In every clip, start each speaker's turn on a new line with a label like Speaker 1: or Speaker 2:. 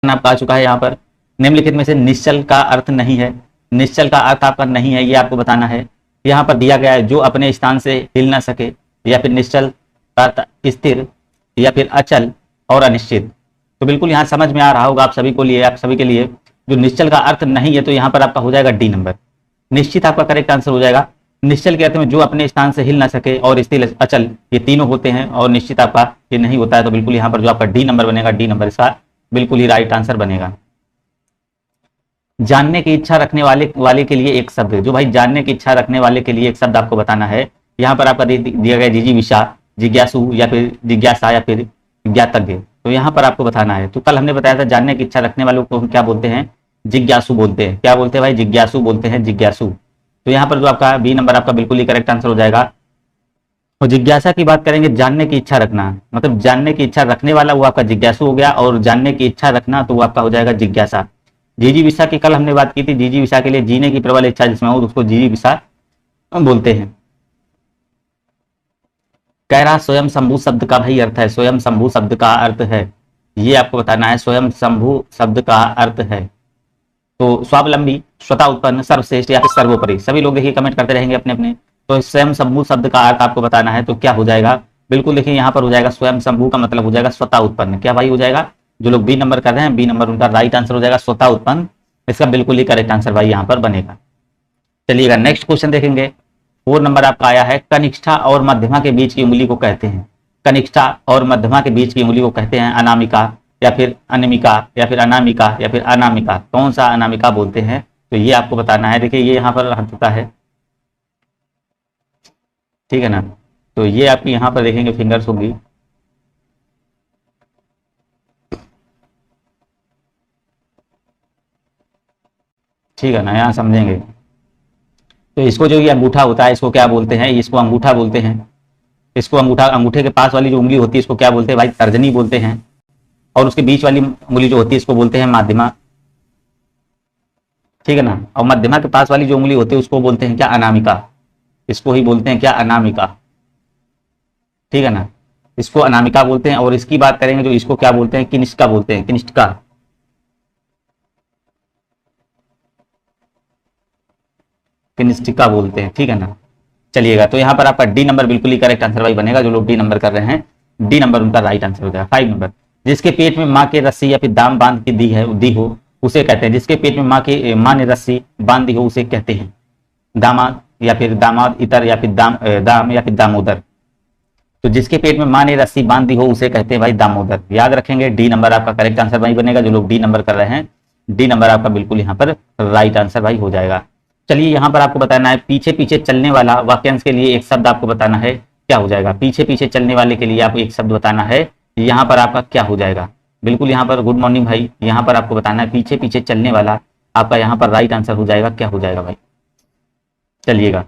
Speaker 1: आपका आ चुका है यहाँ पर। निम्नलिखित में से निश्चल का अर्थ नहीं है, निश्चल का अर्थ आपका नहीं है, ये आपको बताना है। यहाँ पर दिया गया है जो अपने स्थान से हिल ना सके, या फिर निश्चल अर्थ स्थिर, या फिर अचल और अनिश्चित। तो बिल्कुल यहाँ समझ में आ रहा होगा आप सभी को लिए, आप सभी के लिए। जो निश्चल का अर्थ नहीं है तो यहाँ पर आपका हो जाएगा डी नंबर। निश्चित आपका करेक्ट आंसर हो जाएगा। निश्चल के अर्थ में जो अपने स्थान से हिल ना सके और स्थिर अचल, ये तीनों होते हैं, और निश्चित आपका ये नहीं होता है। तो बिल्कुल यहाँ पर जो आपका डी नंबर बनेगा, डी नंबर इसका बिल्कुल ही राइट आंसर बनेगा। जानने की इच्छा रखने वाले के लिए एक शब्द, जो भाई जानने की इच्छा रखने वाले के लिए एक शब्द आपको बताना है। यहाँ पर आपका दिया गया जिजीविषा, जिज्ञासु, या फिर जिज्ञासा, या फिर ज्ञातज्ञ। तो यहाँ पर आपको बताना है। तो कल हमने बताया था जानने की इच्छा रखने वालों को हम क्या बोलते हैं, जिज्ञासु बोलते हैं। क्या बोलते हैं भाई, जिज्ञासु बोलते हैं, जिज्ञासु। तो यहाँ पर जो आपका बी नंबर आपका बिल्कुल ही करेक्ट आंसर हो जाएगा। और जिज्ञासा की बात करेंगे, जानने की इच्छा रखना, मतलब जानने की इच्छा रखने वाला वो आपका जिज्ञासु हो गया, और जानने की इच्छा रखना तो वो आपका हो जाएगा जिज्ञासा। जिजीविषा की कल हमने बात की थी, जिजीविषा के लिए जीने की प्रबल इच्छा जिसमें हो उसको जिजीविषा बोलते हैं। कह रहा स्वयं शंभु शब्द का भाई अर्थ है, स्वयं शंभु शब्द का अर्थ है, ये आपको बताना है। स्वयं शंभु शब्द का अर्थ है तो स्वावलंबी, स्वतः उत्पन्न, सर्वश्रेष्ठ, या फिर सर्वोपरि। सभी लोग देखिए कमेंट करते रहेंगे अपने अपने। तो स्वयं शंभु शब्द का अर्थ आपको बताना है, तो क्या हो जाएगा, बिल्कुल देखिए यहाँ पर हो जाएगा स्वयं शंभु का मतलब हो जाएगा स्वतः उत्पन्न। क्या भाई हो जाएगा, जो लोग बी नंबर कर रहे हैं, बी नंबर उनका राइट आंसर हो जाएगा, स्वतः उत्पन्न। इसका बिल्कुल ही करेक्ट आंसर भाई यहाँ पर बनेगा। चलिएगा नेक्स्ट क्वेश्चन देखेंगे। 4 नंबर आपका आया है, कनिष्ठा और मध्यमा के बीच की उंगली को कहते हैं। कनिष्ठा और मध्यमा के बीच की उंगली को कहते हैं अनामिका, या फिर अनिमिका, या फिर अनामिका, या फिर अनामिका। कौन सा अनामिका बोलते हैं, तो ये आपको बताना है। देखिए ये यहाँ पर हटता है, ठीक है ना। तो ये आपकी यहाँ पर देखेंगे फिंगर्स होगी, ठीक है ना, यहाँ समझेंगे। तो इसको जो ये अंगूठा होता है इसको क्या बोलते हैं, इसको अंगूठा बोलते हैं। इसको अंगूठा, अंगूठे के पास वाली जो उंगली होती है इसको क्या बोलते हैं भाई, तर्जनी बोलते हैं। और उसके बीच वाली उंगली जो होती है इसको बोलते हैं माध्यमा, ठीक है ना। और मध्यमा के पास वाली जो उंगली होती है उसको बोलते हैं क्या, अनामिका। इसको ही बोलते हैं क्या, अनामिका, ठीक है ना। इसको अनामिका बोलते हैं। और इसकी बात करेंगे जो इसको क्या बोलते हैं, किनिष्का बोलते हैं, किनिष्का, किनिष्टिका बोलते हैं, ठीक है ना। चलिएगा तो यहाँ पर आपका डी नंबर बिल्कुल ही करेक्ट आंसर भाई बनेगा। जो लोग डी नंबर कर रहे हैं, डी नंबर उनका राइट आंसर हो जाएगा। 5 नंबर, जिसके पेट में माँ के रस्सी या फिर दाम बांध के दी हो उसे कहते हैं। जिसके पेट में माँ ने रस्सी बांध दी हो उसे कहते हैं दामाद, या फिर दामाद इतर, या फिर दाम, या फिर दामोदर। तो जिसके पेट में माँ ने रस्सी बांध दी हो उसे कहते हैं भाई दामोदर। याद रखेंगे, डी नंबर आपका करेक्ट आंसर भाई बनेगा। जो लोग डी नंबर कर रहे हैं, डी नंबर आपका बिल्कुल यहाँ पर राइट आंसर भाई हो जाएगा। चलिए यहाँ पर आपको बताना है, पीछे पीछे चलने वाला वाक्यांश के लिए एक शब्द आपको बताना है, क्या हो जाएगा। पीछे पीछे चलने वाले के लिए आपको एक शब्द बताना है, यहाँ पर आपका क्या हो जाएगा। बिल्कुल यहाँ पर गुड मॉर्निंग भाई, यहाँ पर आपको बताना है पीछे पीछे चलने वाला आपका यहाँ पर राइट आंसर हो जाएगा, क्या हो जाएगा भाई। चलिएगा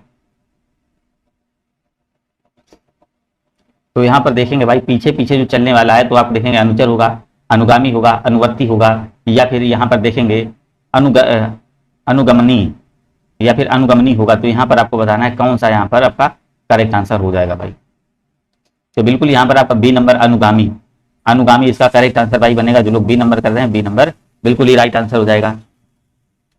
Speaker 1: तो यहाँ पर देखेंगे भाई, पीछे पीछे जो चलने वाला है तो आप देखेंगे अनुचर होगा, अनुगामी होगा, अनुवर्ती होगा, या फिर यहाँ पर देखेंगे अनुगमनी, या फिर अनुगमनी होगा। तो यहाँ पर आपको बताना है कौन सा यहाँ पर आपका करेक्ट आंसर हो जाएगा भाई। तो बिल्कुल यहाँ पर आपका बी नंबर अनुगामी, अनुगामी इसका करेक्ट आंसर भाई बनेगा। जो लोग बी नंबर कर रहे हैं, बी नंबर बिल्कुल ही राइट आंसर हो जाएगा।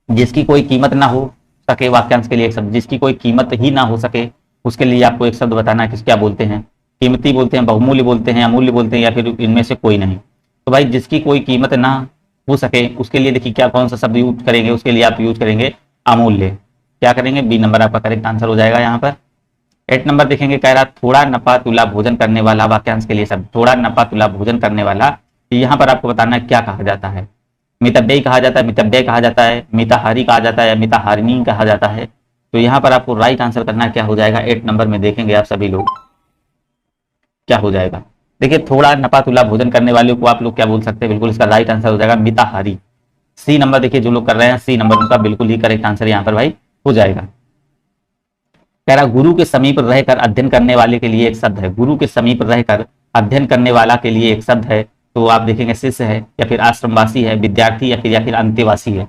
Speaker 1: जिसकी कोई कीमत ना हो सके, वाक्यांश के लिए एक शब्द, जिसकी कोई कीमत ही ना हो सके उसके लिए आपको एक शब्द बताना है, किस क्या बोलते हैं। कीमती बोलते हैं, बहुमूल्य बोलते हैं, अमूल्य बोलते हैं, या फिर इनमें से कोई नहीं। तो भाई जिसकी कोई कीमत ना हो सके उसके लिए देखिए क्या कौन सा शब्द यूज करेंगे, उसके लिए आप यूज करेंगे अमूल्य। क्या करेंगे, बी नंबर आपका करेक्ट आंसर हो जाएगा यहाँ पर। 8 नंबर देखेंगे, कह रहा थोड़ा नपा तुला भोजन करने वाला, वाक्यांश के लिए शब्द थोड़ा नपा तुला भोजन करने वाला। यहाँ पर आपको बताना है क्या कहा जाता है। मितव्ययी कहा जाता है, मितव्यय कहा जाता है, मिताहारी कहा जाता है, या मिताहारिणी कहा जाता है। तो यहाँ पर आपको राइट आंसर करना है, क्या हो जाएगा। 8 नंबर में देखेंगे आप सभी लोग क्या हो जाएगा। देखिए थोड़ा नपा तुला भोजन करने वाले को आप लोग क्या बोल सकते हैं, बिल्कुल इसका राइट आंसर हो जाएगा मिताहारी। सी नंबर देखिए जो लोग कर रहे हैं, सी नंबर उनका बिल्कुल ही करेक्ट आंसर यहाँ पर भाई हो जाएगा। कह रहा गुरु के समीप रहकर अध्ययन करने वाले के लिए एक शब्द है। गुरु के समीप रहकर अध्ययन करने वाला के लिए एक शब्द है। तो आप देखेंगे शिष्य है, या फिर आश्रमवासी है, विद्यार्थी, या फिर अंत्यवासी है।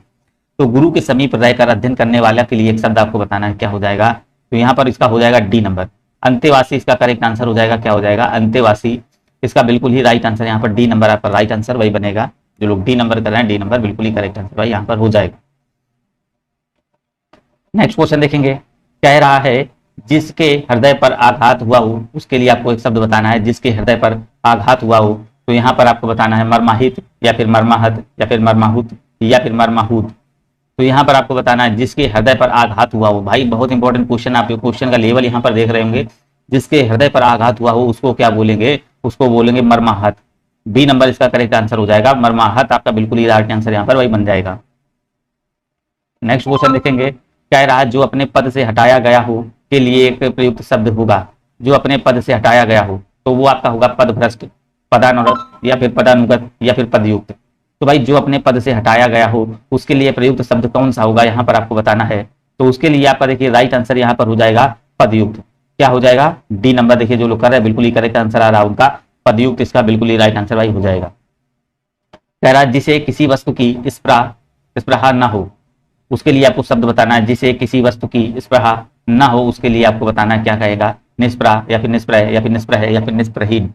Speaker 1: तो गुरु के समीप रहकर अध्ययन करने वाला के लिए एक शब्द आपको बताना है, क्या हो जाएगा। तो यहाँ पर इसका हो जाएगा डी नंबर, अंत्यवासी इसका करेक्ट आंसर हो जाएगा। क्या हो जाएगा, अंत्यवासी इसका बिल्कुल ही राइट आंसर। यहाँ पर डी नंबर आपका राइट आंसर वही बनेगा। जो लोग डी नंबर कर रहे हैं, डी नंबर बिल्कुल ही करेक्ट आंसर भाई यहाँ पर हो जाएगा। नेक्स्ट क्वेश्चन देखेंगे, कह रहा है जिसके हृदय पर आघात हुआ हो, उसके लिए आपको एक शब्द बताना है। जिसके हृदय पर आघात हुआ हो, तो यहाँ पर आपको बताना है मर्माहित या फिर मर्माहत या फिर मर्माहुत या फिर मर्माहूत। तो यहाँ पर आपको बताना है जिसके हृदय पर आघात हुआ हो। भाई बहुत इंपॉर्टेंट क्वेश्चन, आप क्वेश्चन का लेवल यहाँ पर देख रहे होंगे। जिसके हृदय पर आघात हुआ हो उसको क्या बोलेंगे, उसको बोलेंगे मर्माहत। बी नंबर इसका करेक्ट आंसर हो जाएगा, मर्माहत आपका बिल्कुल ही राइट आंसर यहाँ पर वही बन जाएगा। नेक्स्ट क्वेश्चन देखेंगे, कह रहा है जो अपने पद से हटाया गया हो के लिए एक प्रयुक्त शब्द होगा। जो अपने पद से हटाया गया हो तो वो आपका होगा पदभ्रष्ट, पदानुरक्त या फिर पदानुगत या फिर पदयुक्त। तो भाई जो अपने पद से हटाया गया हो उसके लिए प्रयुक्त शब्द कौन सा होगा, यहाँ पर आपको बताना है। तो उसके लिए यहाँ पर देखिए राइट आंसर यहाँ पर हो जाएगा पदयुक्त। क्या हो जाएगा, डी नंबर देखिए जो लोग कर रहे हैं बिल्कुल ही करेक्ट आंसर आ रहा है उनका पदयुक्त, इसका बिल्कुल ही राइट आंसर भाई हो जाएगा। कह रहा है जिसे किसी वस्तु की स्पृहा न हो, उसके लिए आपको शब्द बताना है। जिसे किसी वस्तु की स्पृहा न हो उसके लिए आपको बताना है क्या कहेगा, निष्प्रह या फिर निष्प्रह या फिर निष्प्रह या फिर निष्प्रहीन।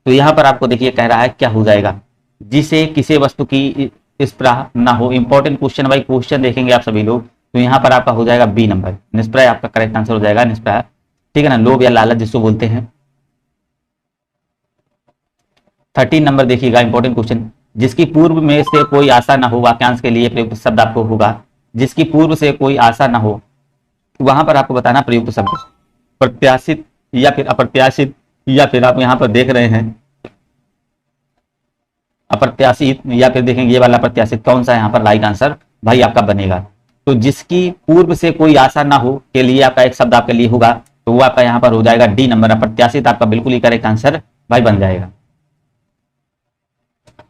Speaker 1: तो यहाँ पर आपको देखिए कह रहा है क्या हो जाएगा, जिसे किसी वस्तु की स्पृहा न हो। इंपॉर्टेंट क्वेश्चन भाई, क्वेश्चन देखेंगे आप सभी लोग। तो यहाँ पर आपका हो जाएगा बी नंबर, निष्प्रह आपका करेक्ट आंसर हो जाएगा, निष्प्रह, ठीक है ना, लोभ या लालच जिसको बोलते हैं। 13 नंबर देखिएगा, इंपॉर्टेंट क्वेश्चन, जिसकी पूर्व में से कोई आशा न हो, वाक्यांश के लिए प्रयुक्त शब्द आपको होगा। जिसकी पूर्व से कोई आशा न हो, वहां पर आपको बताना प्रयुक्त शब्द प्रत्याशित या फिर अप्रत्याशित, या फिर आप यहां पर देख रहे हैं अप्रत्याशित, या फिर देखेंगे ये वाला प्रत्याशित, कौन सा यहाँ पर राइट आंसर भाई आपका बनेगा। तो जिसकी पूर्व से कोई आशा ना हो के लिए आपका एक शब्द आपके लिए होगा, तो वो आपका यहाँ पर हो जाएगा डी नंबर, अप्रत्याशित आपका बिल्कुल ही करेक्ट आंसर भाई बन जाएगा।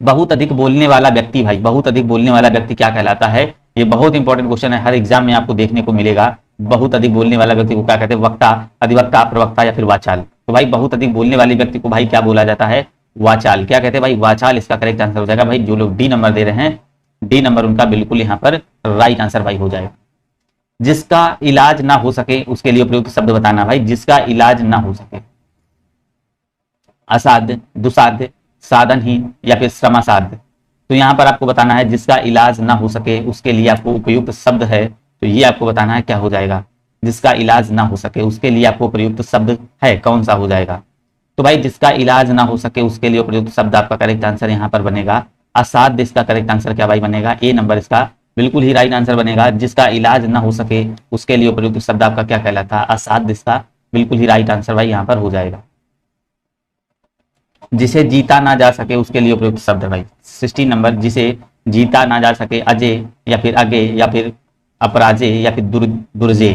Speaker 1: बहुत अधिक बोलने वाला व्यक्ति, भाई बहुत अधिक बोलने वाला व्यक्ति क्या कहलाता है, ये बहुत इंपॉर्टेंट क्वेश्चन है, हर एग्जाम में आपको देखने को मिलेगा। बहुत अधिक बोलने वाला व्यक्ति को क्या कहते हैं, वक्ता, अधिवक्ता, प्रवक्ता या फिर वाचाल। तो भाई बहुत अधिक बोलने वाले व्यक्ति को भाई क्या बोला जाता है, वाचाल। क्या कहते हैं भाई, वाचाल इसका करेक्ट आंसर हो जाएगा। भाई जो लोग डी नंबर दे रहे हैं, डी नंबर उनका बिल्कुल यहाँ पर राइट आंसर भाई हो जाएगा। जिसका इलाज ना हो सके उसके लिए प्रयुक्त शब्द बताना भाई, जिसका इलाज ना हो सके, असाध्य, दुसाध्य, साधनहीन या फिर श्रमासाध्य। तो यहाँ पर आपको बताना है जिसका इलाज ना हो सके उसके लिए आपको उपयुक्त शब्द है, तो ये आपको बताना है क्या हो जाएगा, जिसका इलाज ना हो सके उसके लिए आपको प्रयुक्त शब्द है, कौन सा हो जाएगा। तो भाई जिसका इलाज ना हो सके उसके लिए प्रयुक्त शब्द आपका करेक्ट आंसर यहाँ पर बनेगा असाध्य। इसका करेक्ट आंसर क्या भाई बनेगा, ए नंबर इसका बिल्कुल ही राइट आंसर बनेगा। जिसका इलाज ना हो सके उसके लिए प्रयुक्त शब्द आपका क्या कहलाता है, असाध्य, इसका बिल्कुल ही राइट आंसर भाई यहाँ पर हो जाएगा। जिसे जीता ना जा सके उसके लिए प्रयुक्त शब्द है भाई 16 नंबर, जिसे जीता ना जा सके, अजय या फिर अगे या फिर अपराजय या फिर दुर्जय।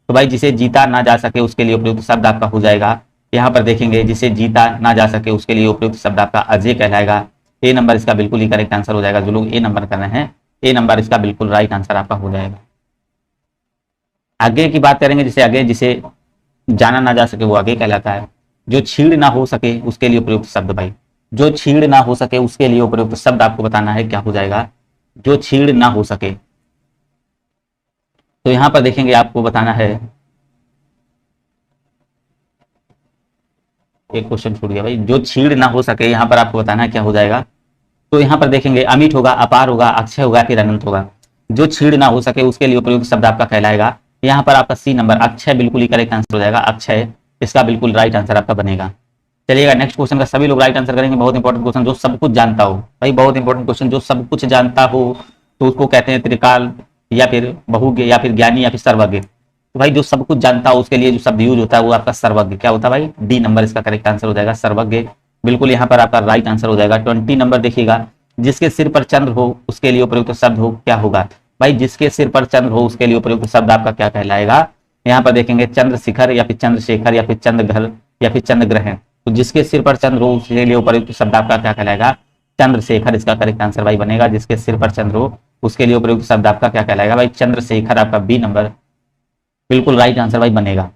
Speaker 1: तो भाई जिसे जीता ना जा सके उसके लिए उपयुक्त शब्द आपका हो जाएगा, यहाँ पर देखेंगे जिसे जीता ना जा सके उसके लिए उपयुक्त शब्द आपका अजय कहलाएगा। ए नंबर इसका बिल्कुल ही करेक्ट आंसर हो जाएगा। जो लोग ए नंबर कर रहे हैं, ए नंबर इसका बिल्कुल राइट आंसर आपका हो जाएगा। आगे की बात करेंगे, जिसे आगे जिसे जाना ना जा सके वो आगे कहलाता है। जो छीड़ ना हो सके उसके लिए उपयुक्त शब्द भाई, जो छीड़ ना हो सके उसके लिए उपयुक्त शब्द आपको बताना है क्या हो जाएगा, जो छीड़ ना हो सके। तो यहां पर देखेंगे आपको बताना है, एक क्वेश्चन छूट गया भाई, जो छीड़ ना हो सके यहां पर आपको बताना है क्या हो जाएगा। तो यहां पर देखेंगे अमिट होगा, अपार होगा, अक्षय होगा, फिर अनंत होगा। जो छीड़ ना हो सके उसके लिए उपयुक्त शब्द आपका कहलाएगा, यहाँ पर आपका सी नंबर अक्षय बिल्कुल ही करेक्ट आंसर हो जाएगा, अक्षय इसका बिल्कुल राइट आंसर आपका बनेगा। चलिएगा नेक्स्ट क्वेश्चन का सभी लोग राइट आंसर करेंगे। बहुत इंपॉर्टेंट क्वेश्चन, जो सब कुछ जानता हो भाई, बहुत इंपॉर्टेंट क्वेश्चन, जो सब कुछ जानता हो तो उसको कहते हैं त्रिकाल या फिर बहुज्ञ या फिर ज्ञानी या फिर सर्वज्ञ। तो भाई जो सब कुछ जानता हो उसके लिए जो शब्द यूज होता है वो आपका सर्वज्ञ क्या होता है भाई, डी नंबर इसका करेक्ट आंसर हो जाएगा, सर्वज्ञ बिल्कुल यहाँ पर आपका राइट आंसर हो जाएगा। 20 नंबर देखिएगा, जिसके सिर पर चंद्र हो उसके लिए उपयुक्त शब्द हो क्या होगा भाई, जिसके सिर पर चंद्र हो उसके लिए उपयुक्त शब्द आपका क्या कहलाएगा। यहाँ पर देखेंगे चंद्रशिखर या फिर चंद्रशेखर या फिर चंद्रघर या फिर चंद्रग्रहण। तो जिसके सिर पर चंद्र हो उसके लिए उपयुक्त शब्द आपका क्या कहलाएगा, चंद्रशेखर इसका करेक्ट आंसर भाई बनेगा। जिसके सिर पर चंद्र हो उसके लिए उपयुक्त शब्द आपका क्या कहलाएगा भाई, चंद्रशेखर आपका बी नंबर बिल्कुल राइट आंसर भाई बनेगा।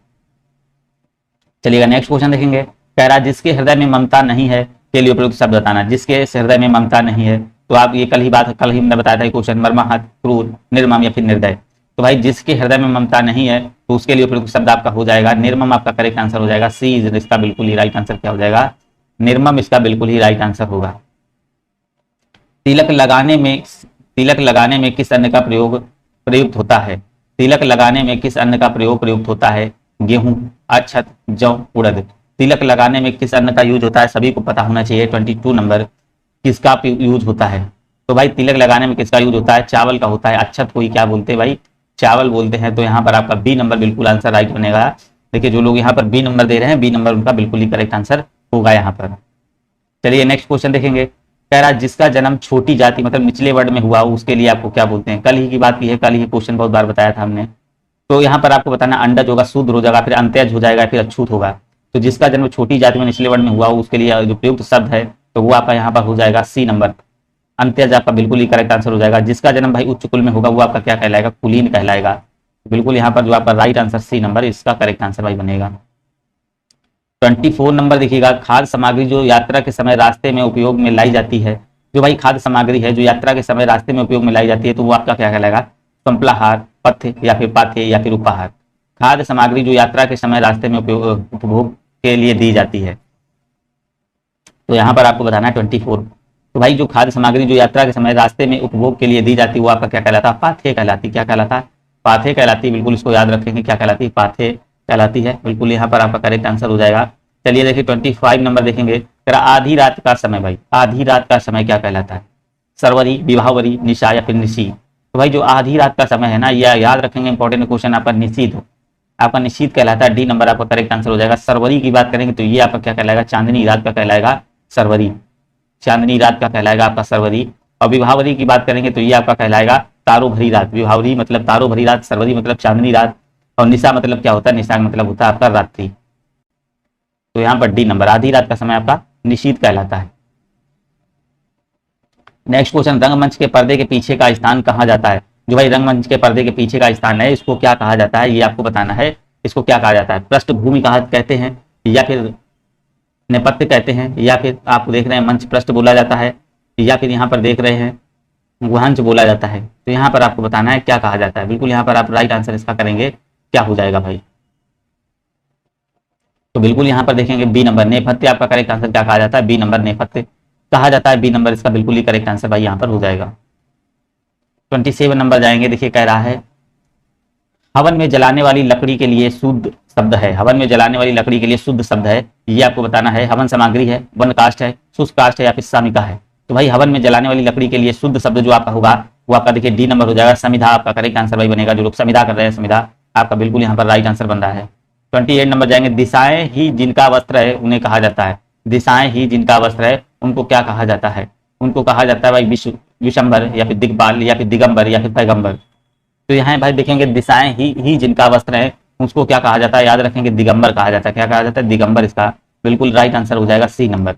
Speaker 1: चलिएगा नेक्स्ट क्वेश्चन देखेंगे, कह रहा जिसके हृदय में ममता नहीं है के लिए उपयुक्त शब्द बताना। जिसके हृदय में ममता नहीं है, तो आप ये कल ही हमने बताया था क्वेश्चन, मर्माहत, क्रूर, निर्मम या फिर निर्दय। तो भाई जिसके हृदय में ममता नहीं है तो उसके लिए उपयुक्त शब्द आपका हो जाएगा निर्मम, आपका करेक्ट आंसर हो जाएगा सी, इसका बिल्कुल ही राइट आंसर क्या हो जाएगा, निर्मम इसका बिल्कुल ही राइट आंसर होगा। तिलक लगाने में तिलक लगाने में किस अन्न का प्रयोग प्रयुक्त होता है? तिलक लगाने में किस अन्न का प्रयोग प्रयुक्त होता है? गेहूं, अक्षत, जौ, उड़द। तिलक लगाने में किस अन्न का यूज होता है? सभी को पता होना चाहिए। 22 नंबर किसका यूज होता है? तो भाई तिलक लगाने में किसका यूज होता है? चावल का होता है। अक्षत को ही क्या बोलते हैं भाई? चावल बोलते हैं। तो यहाँ पर आपका बी नंबर बिल्कुल आंसर राइट बनेगा। देखिए जो लोग यहाँ पर बी नंबर दे रहे हैं, बी नंबर उनका बिल्कुल ही करेक्ट आंसर होगा यहाँ पर। चलिए नेक्स्ट क्वेश्चन देखेंगे। कह रहा जिसका जन्म छोटी जाति मतलब निचले वर्ग में हुआ उसके लिए आपको क्या बोलते हैं? कल ही की बात की है, कल ही क्वेश्चन बहुत बार बताया था हमने। तो यहाँ पर आपको बताना अंडज होगा, शूद्र हो जाएगा, फिर अंत्यज हो जाएगा, फिर अछूत होगा। तो जिसका जन्म छोटी जाति में निचले वर्ण में हुआ उसके लिए जो प्रयुक्त शब्द है तो वो आपका यहाँ पर हो जाएगा सी नंबर, अंत्यज आपका बिल्कुल ही करेक्ट आंसर हो जाएगा। जिसका जन्म भाई उच्च कुल में होगा वो आपका क्या कहलाएगा? कुलीन कहलाएगा। बिल्कुल यहाँ पर जो आपका राइट आंसर सी नंबर इसका करेक्ट आंसर भाई बनेगा। 24 नंबर देखिएगा। खाद्य सामग्री जो यात्रा के समय रास्ते में उपयोग में लाई जाती है, जो भाई खाद्य सामग्री है जो यात्रा के समय रास्ते में उपयोग में लाई जाती है तो वो आपका क्या कहलाएगा? संपलाहार, पथ्य या फिर पाथ्य या फिर उपहार। खाद्य सामग्री जो यात्रा के समय रास्ते में उपभोग के लिए दी जाती है, तो यहाँ पर आपको बताना है 24। तो भाई जो खाद्य सामग्री जो यात्रा के समय रास्ते में उपभोग के लिए दी जाती है वो आपका क्या कहलाता है? पाथ्य कहलाती। क्या कहलाता है? पाथ्य कहलाती। बिल्कुल इसको याद रखेंगे, क्या कहलाती है? पाथ्य कहलाती है। बिल्कुल यहाँ पर आपका करेक्ट आंसर हो जाएगा। चलिए देखिए 25 नंबर देखेंगे। तेरा आधी रात का समय भाई, आधी रात का समय क्या कहलाता है? सरवरी, विभावरी, निशा या फिर निशी। तो भाई जो आधी रात का समय है ना, यह याद रखेंगे, इंपॉर्टेंट क्वेश्चन आपका निशीथ, आपका निश्चित कहलाता है। डी नंबर आपका करेक्ट आंसर हो जाएगा। सरवरी की बात करेंगे तो ये आपका क्या कहलाएगा? चांदनी रात का कहलाएगा सरवरी, चांदनी रात का कहलाएगा आपका सरवरी। और विभावरी की बात करेंगे तो ये आपका कहलाएगा तारो भरी रात। विभावरी मतलब तारो भरी रात, सरवरी मतलब चांदनी रात, और निशा मतलब क्या होता है? निशा मतलब होता है आपका रात्रि। तो यहाँ पर डी नंबर आधी रात का समय आपका निशीत कहलाता है। नेक्स्ट क्वेश्चन, रंगमंच के पर्दे के पीछे का स्थान कहा जाता है? जो भाई रंगमंच के पर्दे के पीछे का स्थान है इसको क्या कहा जाता है? ये आपको बताना है। इसको क्या कहा जाता है? पृष्ठभूमि कहा कहते हैं, या फिर नेपथ्य कहते हैं, या फिर आप देख रहे हैं मंच पृष्ठ बोला जाता है, या फिर यहाँ पर देख रहे हैं गुहांच बोला जाता है। तो यहाँ पर आपको बताना है क्या कहा जाता है। बिल्कुल यहाँ पर आप राइट आंसर इसका करेंगे, क्या हो जाएगा भाई? तो बिल्कुल यहाँ पर देखेंगे बी नंबर नेपथ्य आपका करेक्ट आंसर क्या कहा जाता है? बी नंबर नेपथ्य कहा जाता है। बी नंबर इसका बिल्कुल ही करेक्ट आंसर भाई यहाँ पर हो जाएगा। 27 नंबर जाएंगे। देखिए कह रहा है हवन में जलाने वाली लकड़ी के लिए शुद्ध शब्द है। हवन में जलाने वाली लकड़ी के लिए शुद्ध शब्द है, ये आपको बताना है। हवन सामग्री है, वन काष्ठ है, शुष्क काष्ठ है या फिर सामिका है। तो भाई हवन में जलाने वाली लकड़ी के लिए शुद्ध शब्द जो आपका होगा वो आपका देखिए डी नंबर हो जाएगा। समिधा आपका करेक्ट आंसर भाई बनेगा। जो लोग समिधा कर रहे हैं, समिधा आपका बिल्कुल यहाँ पर राइट आंसर बन रहा है। 28 नंबर जाएंगे। दिशाएं ही जिनका वस्त्र है उन्हें कहा जाता है। दिशाएं ही जिनका वस्त्र है उनको क्या कहा जाता है? उनको कहा जाता है भाई विशंबर या फिर दिग्पाल या फिर दिगंबर या फिर पैगंबर। तो यहाँ भाई देखेंगे दिशाएं ही जिनका वस्त्र है उसको क्या कहा जाता है? याद रखेंगे दिगंबर कहा जाता है। क्या कहा जाता है? दिगंबर इसका बिल्कुल राइट आंसर हो जाएगा, सी नंबर।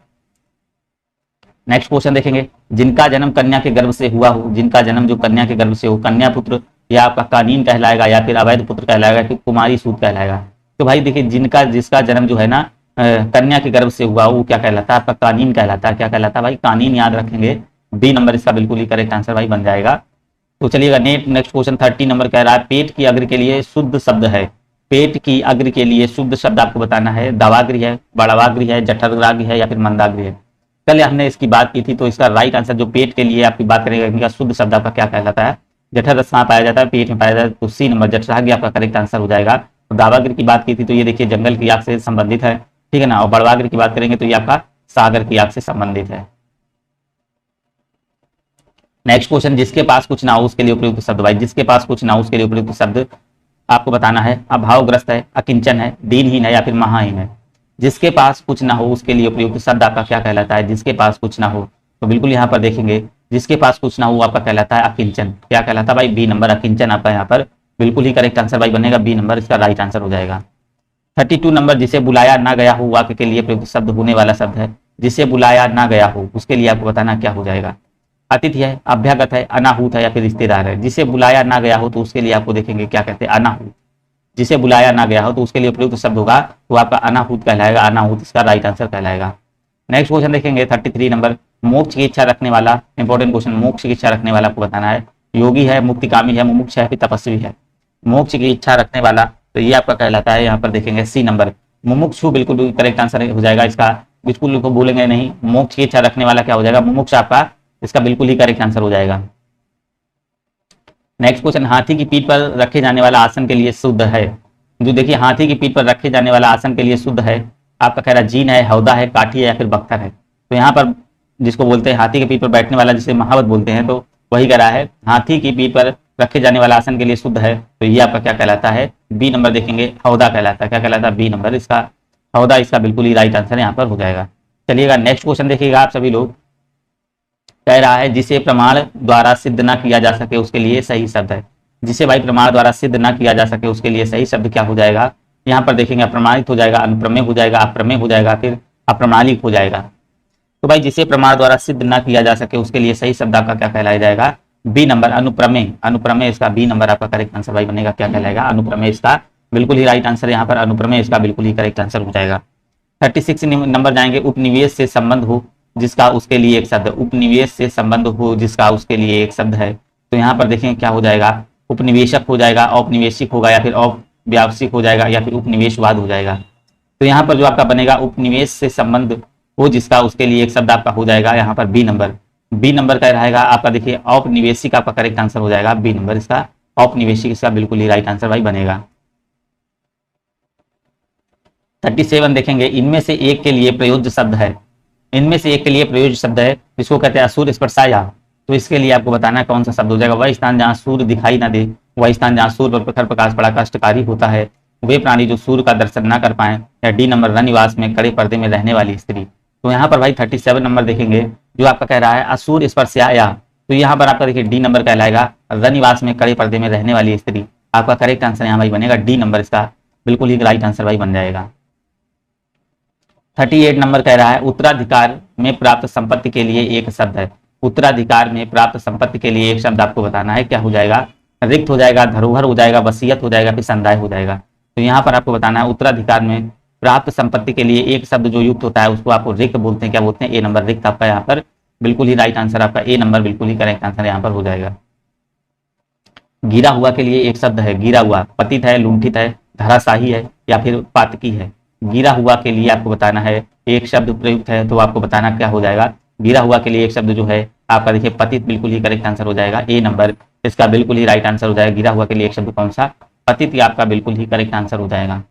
Speaker 1: नेक्स्ट क्वेश्चन देखेंगे। जिनका जन्म कन्या के गर्भ से हुआ हो, जिनका जन्म जो कन्या के गर्भ से हो, कन्या पुत्र या आपका कानीन कहलाएगा या फिर अवैध पुत्र कहलाएगा कि कुमारी सूत कहलाएगा। तो भाई देखिए जिसका जन्म जो है ना कन्या के गर्भ से हुआ वो क्या कहलाता है? आपका कानीन कहलाता है। क्या कहलाता है भाई? कानीन। याद रखेंगे बी नंबर इसका बिल्कुल ही करेक्ट आंसर भाई बन जाएगा। तो चलिएगा नेक्स्ट क्वेश्चन 30 नंबर कह रहा है पेट की अग्र के लिए शुद्ध शब्द है। पेट की अग्र के लिए शुद्ध शब्द आपको बताना है। दावाग्र है, बड़वाग्र है, जठराग्र है या फिर मंदाग्र है। कल हमने इसकी बात की थी, तो इसका राइट आंसर जो पेट के लिए आपकी बात करेंगे इनका शुद्ध शब्द आपका क्या कहलाता है? जठररस कहाँ पाया जाता है? पेट में पाया जाता है। तो सी नंबर जठराग्र आपका करेक्ट आंसर हो जाएगा। तो दावाग्र की बात की थी तो ये देखिए जंगल की आग से संबंधित है, ठीक है ना। और बड़वाग्र की बात करेंगे तो ये आपका सागर की आग से संबंधित है। नेक्स्ट क्वेश्चन, जिसके पास कुछ ना हो उसके लिए उपयुक्त शब्द भाई, जिसके पास कुछ ना हो उसके लिए उपयुक्त शब्द आपको बताना है। अभावग्रस्त है, अकिंचन है, दीनहीन है या फिर महाहीन है। जिसके पास कुछ ना हो उसके लिए उपयुक्त शब्द आपका क्या कहलाता है? जिसके पास कुछ ना हो, तो बिल्कुल यहाँ पर देखेंगे जिसके पास कुछ ना हो आपका कहलाता है अकिंचन। क्या कहलाता है भाई? बी नंबर अकिंचन आपका यहाँ पर बिल्कुल ही करेक्ट आंसर भाई बनेगा। बी नंबर इसका राइट आंसर हो जाएगा। 32 नंबर, जिसे बुलाया ना गया हो वाक्य के लिए प्रयुक्त शब्द होने वाला शब्द है। जिसे बुलाया ना गया हो उसके लिए आपको बताना क्या हो जाएगा? अतिथि है, अभ्यागत है, अनाहूत है या फिर रिश्तेदार है। जिसे बुलाया ना गया हो तो उसके लिए आपको देखेंगे क्या कहते हैं? अनाहूत। जिसे बुलाया ना गया हो तो उसके लिए प्रयुक्त शब्द होगा वो आपका अनाहूत कहलाएगा। अनाहूत इसका राइट आंसर कहलाएगा। नेक्स्ट क्वेश्चन देखेंगे 33 नंबर। मोक्ष की इच्छा रखने वाला, इंपॉर्टेंट क्वेश्चन, मोक्ष की इच्छा रखने वाला आपको बताना है। योगी है, मुक्तिकामी है, मुमुक्ष है, फिर तपस्वी है। मोक्ष की इच्छा रखने वाला तो ये आपका कहलाता है, यहाँ पर देखेंगे सी नंबर मुमुक्षु बिल्कुल करेक्ट आंसर हो जाएगा इसका। बिल्कुल को बोलेंगे नहीं। मोक्ष की इच्छा रखने वाला क्या हो जाएगा? मुमुक्ष आपका इसका बिल्कुल ही करेक्ट आंसर हो जाएगा। नेक्स्ट क्वेश्चन, हाथी की पीठ पर रखे जाने वाला आसन के लिए शुद्ध है। जो देखिए हाथी की पीठ पर रखे जाने वाला आसन के लिए शुद्ध है, आपका कह रहा है जीन है, हौदा है, काठी है या फिर बख्तर है। तो यहाँ पर जिसको बोलते हैं हाथी की पीठ पर बैठने वाला, जिसे महावत बोलते हैं, तो वही कह रहा है हाथी की पीठ पर रखे जाने वाला आसन के लिए शुद्ध है। तो ये आपका क्या कहलाता है, बी नंबर देखेंगे, हौदा कहलाता है। क्या कहलाता है, बी नंबर, इसका हौदा इसका बिल्कुल ही राइट आंसर यहाँ पर हो जाएगा। चलिएगा नेक्स्ट क्वेश्चन देखिएगा आप सभी लोग। कह रहा है जिसे प्रमाण द्वारा सिद्ध ना किया जा सके उसके लिए सही शब्द है। जिसे भाई प्रमाण द्वारा सिद्ध ना किया जा सके उसके लिए सही शब्द क्या हो जाएगा, यहाँ पर देखेंगे अप्रमाणित हो जाएगा, अनुप्रमेय हो जाएगा, अप्रमेय हो जाएगा, फिर अप्रमाणिक हो जाएगा। तो भाई जिसे प्रमाण द्वारा सिद्ध ना किया जा सके उसके लिए सही शब्द आपका क्या कहलाया जाएगा, बी नंबर, अनुप्रमेय। अनुप्रमेय इसका बी नंबर आपका करेक्ट आंसर भाई बनेगा। क्या कहलाएगा, अनुप्रमेय इसका बिल्कुल ही राइट आंसर, यहाँ पर अनुप्रमेय इसका बिल्कुल ही करेक्ट आंसर हो जाएगा। 36 नंबर जाएंगे, उपनिवेश से संबंध हो जिसका उसके लिए एक शब्द। उपनिवेश से संबंध हो जिसका उसके लिए एक शब्द है। तो यहाँ पर देखें क्या हो जाएगा, उपनिवेशक हो जाएगा, औपनिवेशिक होगा या फिर औपव्यावसिक हो जाएगा या फिर उपनिवेशवाद हो जाएगा। तो यहाँ पर जो आपका बनेगा उपनिवेश से संबंध हो जिसका उसके लिए एक शब्द आपका हो जाएगा यहाँ पर बी नंबर। बी नंबर का रहेगा आपका, देखिए औपनिवेशिक आपका करेक्ट आंसर हो जाएगा, बी नंबर इसका औपनिवेशिक इसका बिल्कुल ही राइट आंसर भाई बनेगा। 37 देखेंगे, इनमें से एक के लिए प्रयोज्य शब्द है। इनमें से एक के लिए प्रयोज्य शब्द है जिसको कहते हैं असुर स्पर्शाया। तो इसके लिए आपको बताना है कौन सा शब्द हो जाएगा। वह स्थान जहाँ सूर्य दिखाई ना दे, वह स्थान जहाँ सूर्य पर प्रखर प्रकाश पड़ा कष्टकारी होता है, वे प्राणी जो सूर्य का दर्शन ना कर पाए, या डी नंबर रनिवास में कड़े पर्दे में रहने वाली स्त्री। तो यहाँ पर भाई 37 नंबर देखेंगे, जो आपका कह रहा है असुर स्पर्शाया, तो यहाँ पर आपका देखिए डी नंबर कहलाएगा, रनिवास में कड़े पर्दे में रहने वाली स्त्री। आपका करेक्ट आंसर यहाँ भाई बनेगा डी नंबर, इसका बिल्कुल ही राइट आंसर भाई बन जाएगा। 38 नंबर कह रहा है उत्तराधिकार में प्राप्त संपत्ति के लिए एक शब्द है। उत्तराधिकार में प्राप्त संपत्ति के लिए एक शब्द आपको बताना है, क्या हो जाएगा, रिक्त हो जाएगा, धरोहर हो जाएगा, वसीयत हो जाएगा, फिर संदाय हो जाएगा। तो यहाँ पर आपको बताना है उत्तराधिकार में प्राप्त संपत्ति के लिए एक शब्द जो युक्त होता है उसको आपको रिक्त बोलते हैं। क्या बोलते हैं, ए नंबर, रिक्त आपका यहाँ पर बिल्कुल ही राइट आंसर, आपका ए नंबर बिल्कुल ही करेक्ट आंसर यहाँ पर हो जाएगा। गिरा हुआ के लिए एक शब्द है, गिरा हुआ, पतित है, लुंठित है, धराशाही है या फिर पातकी है। गिरा हुआ के लिए आपको बताना है एक शब्द प्रयुक्त है, तो आपको बताना क्या हो जाएगा, गिरा हुआ के लिए एक शब्द जो है आपका देखिए पतित बिल्कुल ही करेक्ट आंसर हो जाएगा, ए नंबर इसका बिल्कुल ही राइट आंसर हो जाएगा। गिरा हुआ के लिए एक शब्द कौन सा, पतित, आपका बिल्कुल ही करेक्ट आंसर हो जाएगा।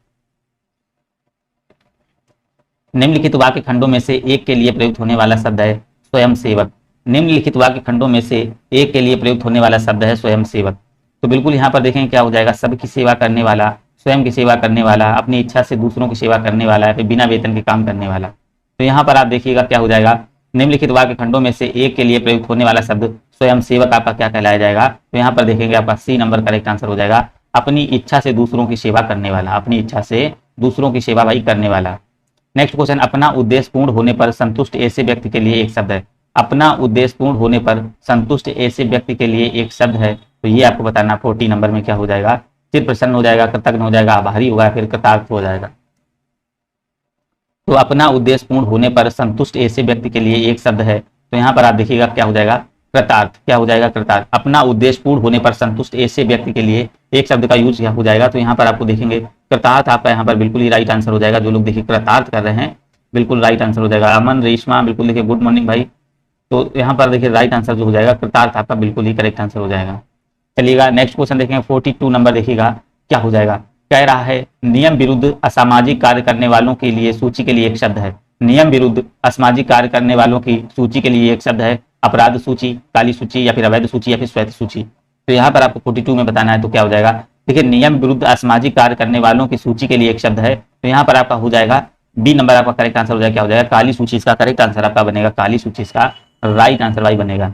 Speaker 1: निम्नलिखित वाक्य खंडों में से एक के लिए प्रयुक्त होने वाला शब्द है स्वयं सेवक। निम्नलिखित वाक्य खंडों में से एक के लिए प्रयुक्त होने वाला शब्द है स्वयं सेवक। तो बिल्कुल यहाँ पर देखें क्या हो जाएगा, सबकी सेवा करने वाला, स्वयं की सेवा करने वाला, अपनी इच्छा से दूसरों की सेवा करने वाला है, फिर बिना वेतन के काम करने वाला। तो यहाँ पर आप देखिएगा क्या हो जाएगा, निम्नलिखित वाक्य खंडों में से एक के लिए प्रयुक्त होने वाला शब्द स्वयं सेवक आपका क्या कहलाया जाएगा। तो यहाँ पर देखेंगे आपका सी नंबर करेक्ट आंसर हो जाएगा, अपनी इच्छा से दूसरों की सेवा करने वाला, अपनी इच्छा से दूसरों की सेवा भाई करने वाला। नेक्स्ट क्वेश्चन, अपना उद्देश्य पूर्ण होने पर संतुष्ट ऐसे व्यक्ति के लिए एक शब्द है। अपना उद्देश्य पूर्ण होने पर संतुष्ट ऐसे व्यक्ति के लिए एक शब्द है। तो ये आपको बताना 40 नंबर में क्या हो जाएगा, चिर प्रसन्न हो जाएगा, कृतज्ञ हो जाएगा, आभारी होगा, फिर कृतार्थ हो जाएगा। तो अपना उद्देश्य पूर्ण होने पर संतुष्ट ऐसे व्यक्ति के लिए एक शब्द है। तो यहाँ पर आप देखिएगा क्या हो जाएगा, कृतार्थ। क्या हो जाएगा, कृतार्थ। अपना उद्देश्य पूर्ण होने पर संतुष्ट ऐसे व्यक्ति के लिए एक शब्द का यूज हो जाएगा। तो यहाँ पर आपको देखेंगे कृतार्थ आपका यहाँ पर बिल्कुल ही राइट आंसर हो जाएगा। जो लोग देखिए कृतार्थ कर रहे हैं बिल्कुल राइट आंसर हो जाएगा। अमन, रेशमा बिल्कुल देखिए गुड मॉर्निंग भाई। तो यहाँ पर देखिए राइट आंसर जो हो जाएगा कृतार्थ आपका बिल्कुल ही करेक्ट आंसर हो जाएगा। चलिएगा नेक्स्ट क्वेश्चन देखेंगे, 42 नंबर देखिएगा क्या हो जाएगा। कह रहा है नियम विरुद्ध असामाजिक कार्य करने वालों के लिए सूची के लिए एक शब्द है। नियम विरुद्ध असामाजिक कार्य करने वालों की सूची के लिए एक शब्द है अपराध सूची, काली सूची या फिर अवैध सूची या फिर श्वेत सूची। तो यहाँ पर आपको 42 में बताना है तो क्या हो जाएगा, देखिए नियम विरुद्ध असामाजिक कार्य करने वालों की सूची के लिए एक शब्द है। तो यहाँ पर आपका हो जाएगा बी नंबर आपका करेक्ट आंसर हो जाएगा। क्या हो जाएगा, काली सूची इसका करेक्ट आंसर आपका बनेगा, काली सूची इसका राइट आंसर भाई बनेगा।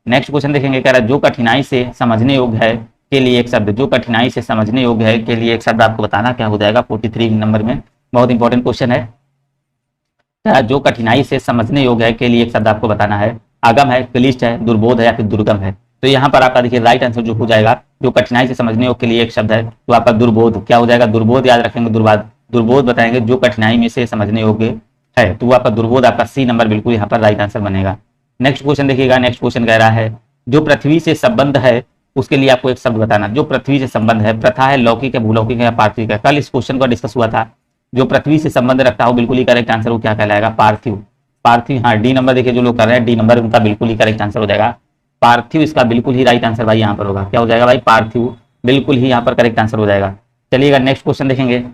Speaker 1: नेक्स्ट क्वेश्चन देखेंगे, कह रहा है जो कठिनाई से समझने योग्य है के लिए एक शब्द। जो कठिनाई से समझने योग्य है के लिए एक शब्द आपको बताना क्या हो जाएगा, 43 नंबर में बहुत इंपॉर्टेंट क्वेश्चन है। जो कठिनाई से समझने योग्य है के लिए एक शब्द आपको बताना है, आगम है, क्लिष्ट है, दुर्बोध है या फिर दुर्गम है। तो यहाँ पर आपका देखिए राइट आंसर जो हो जाएगा, जो कठिनाई से समझने योग्य के लिए एक शब्द है तो आपका दुर्बोध। क्या हो जाएगा, दुर्बोध याद रखेंगे, दुर्बोध बताएंगे जो कठिनाई में से समझने योग्य है। तो वो आपका दुर्बोध आपका सी नंबर बिल्कुल यहाँ पर राइट आंसर बनेगा। नेक्स्ट क्वेश्चन देखिएगा, नेक्स्ट क्वेश्चन कह रहा है जो पृथ्वी से संबंध है उसके लिए आपको एक शब्द बताना। जो पृथ्वी से संबंध है, प्रथा है, लौकिक है, भूलौकिक है या पार्थिव है। कल इस क्वेश्चन का डिस्कस हुआ था। जो पृथ्वी से संबंध रखता हो बिल्कुल ही करेक्ट आंसर वो क्या कहलाएगा, पार्थिव। पार्थिव, हाँ डी नंबर देखिए जो लोग कर रहे हैं डी नंबर उनका बिल्कुल ही करेक्ट आंसर हो जाएगा। पार्थिव इसका बिल्कुल ही राइट आंसर भाई यहाँ पर होगा। क्या हो जाएगा भाई? पार्थिव बिल्कुल ही यहाँ पर करेक्ट आंसर हो जाएगा। चलिएगा नेक्स्ट क्वेश्चन देखेंगे।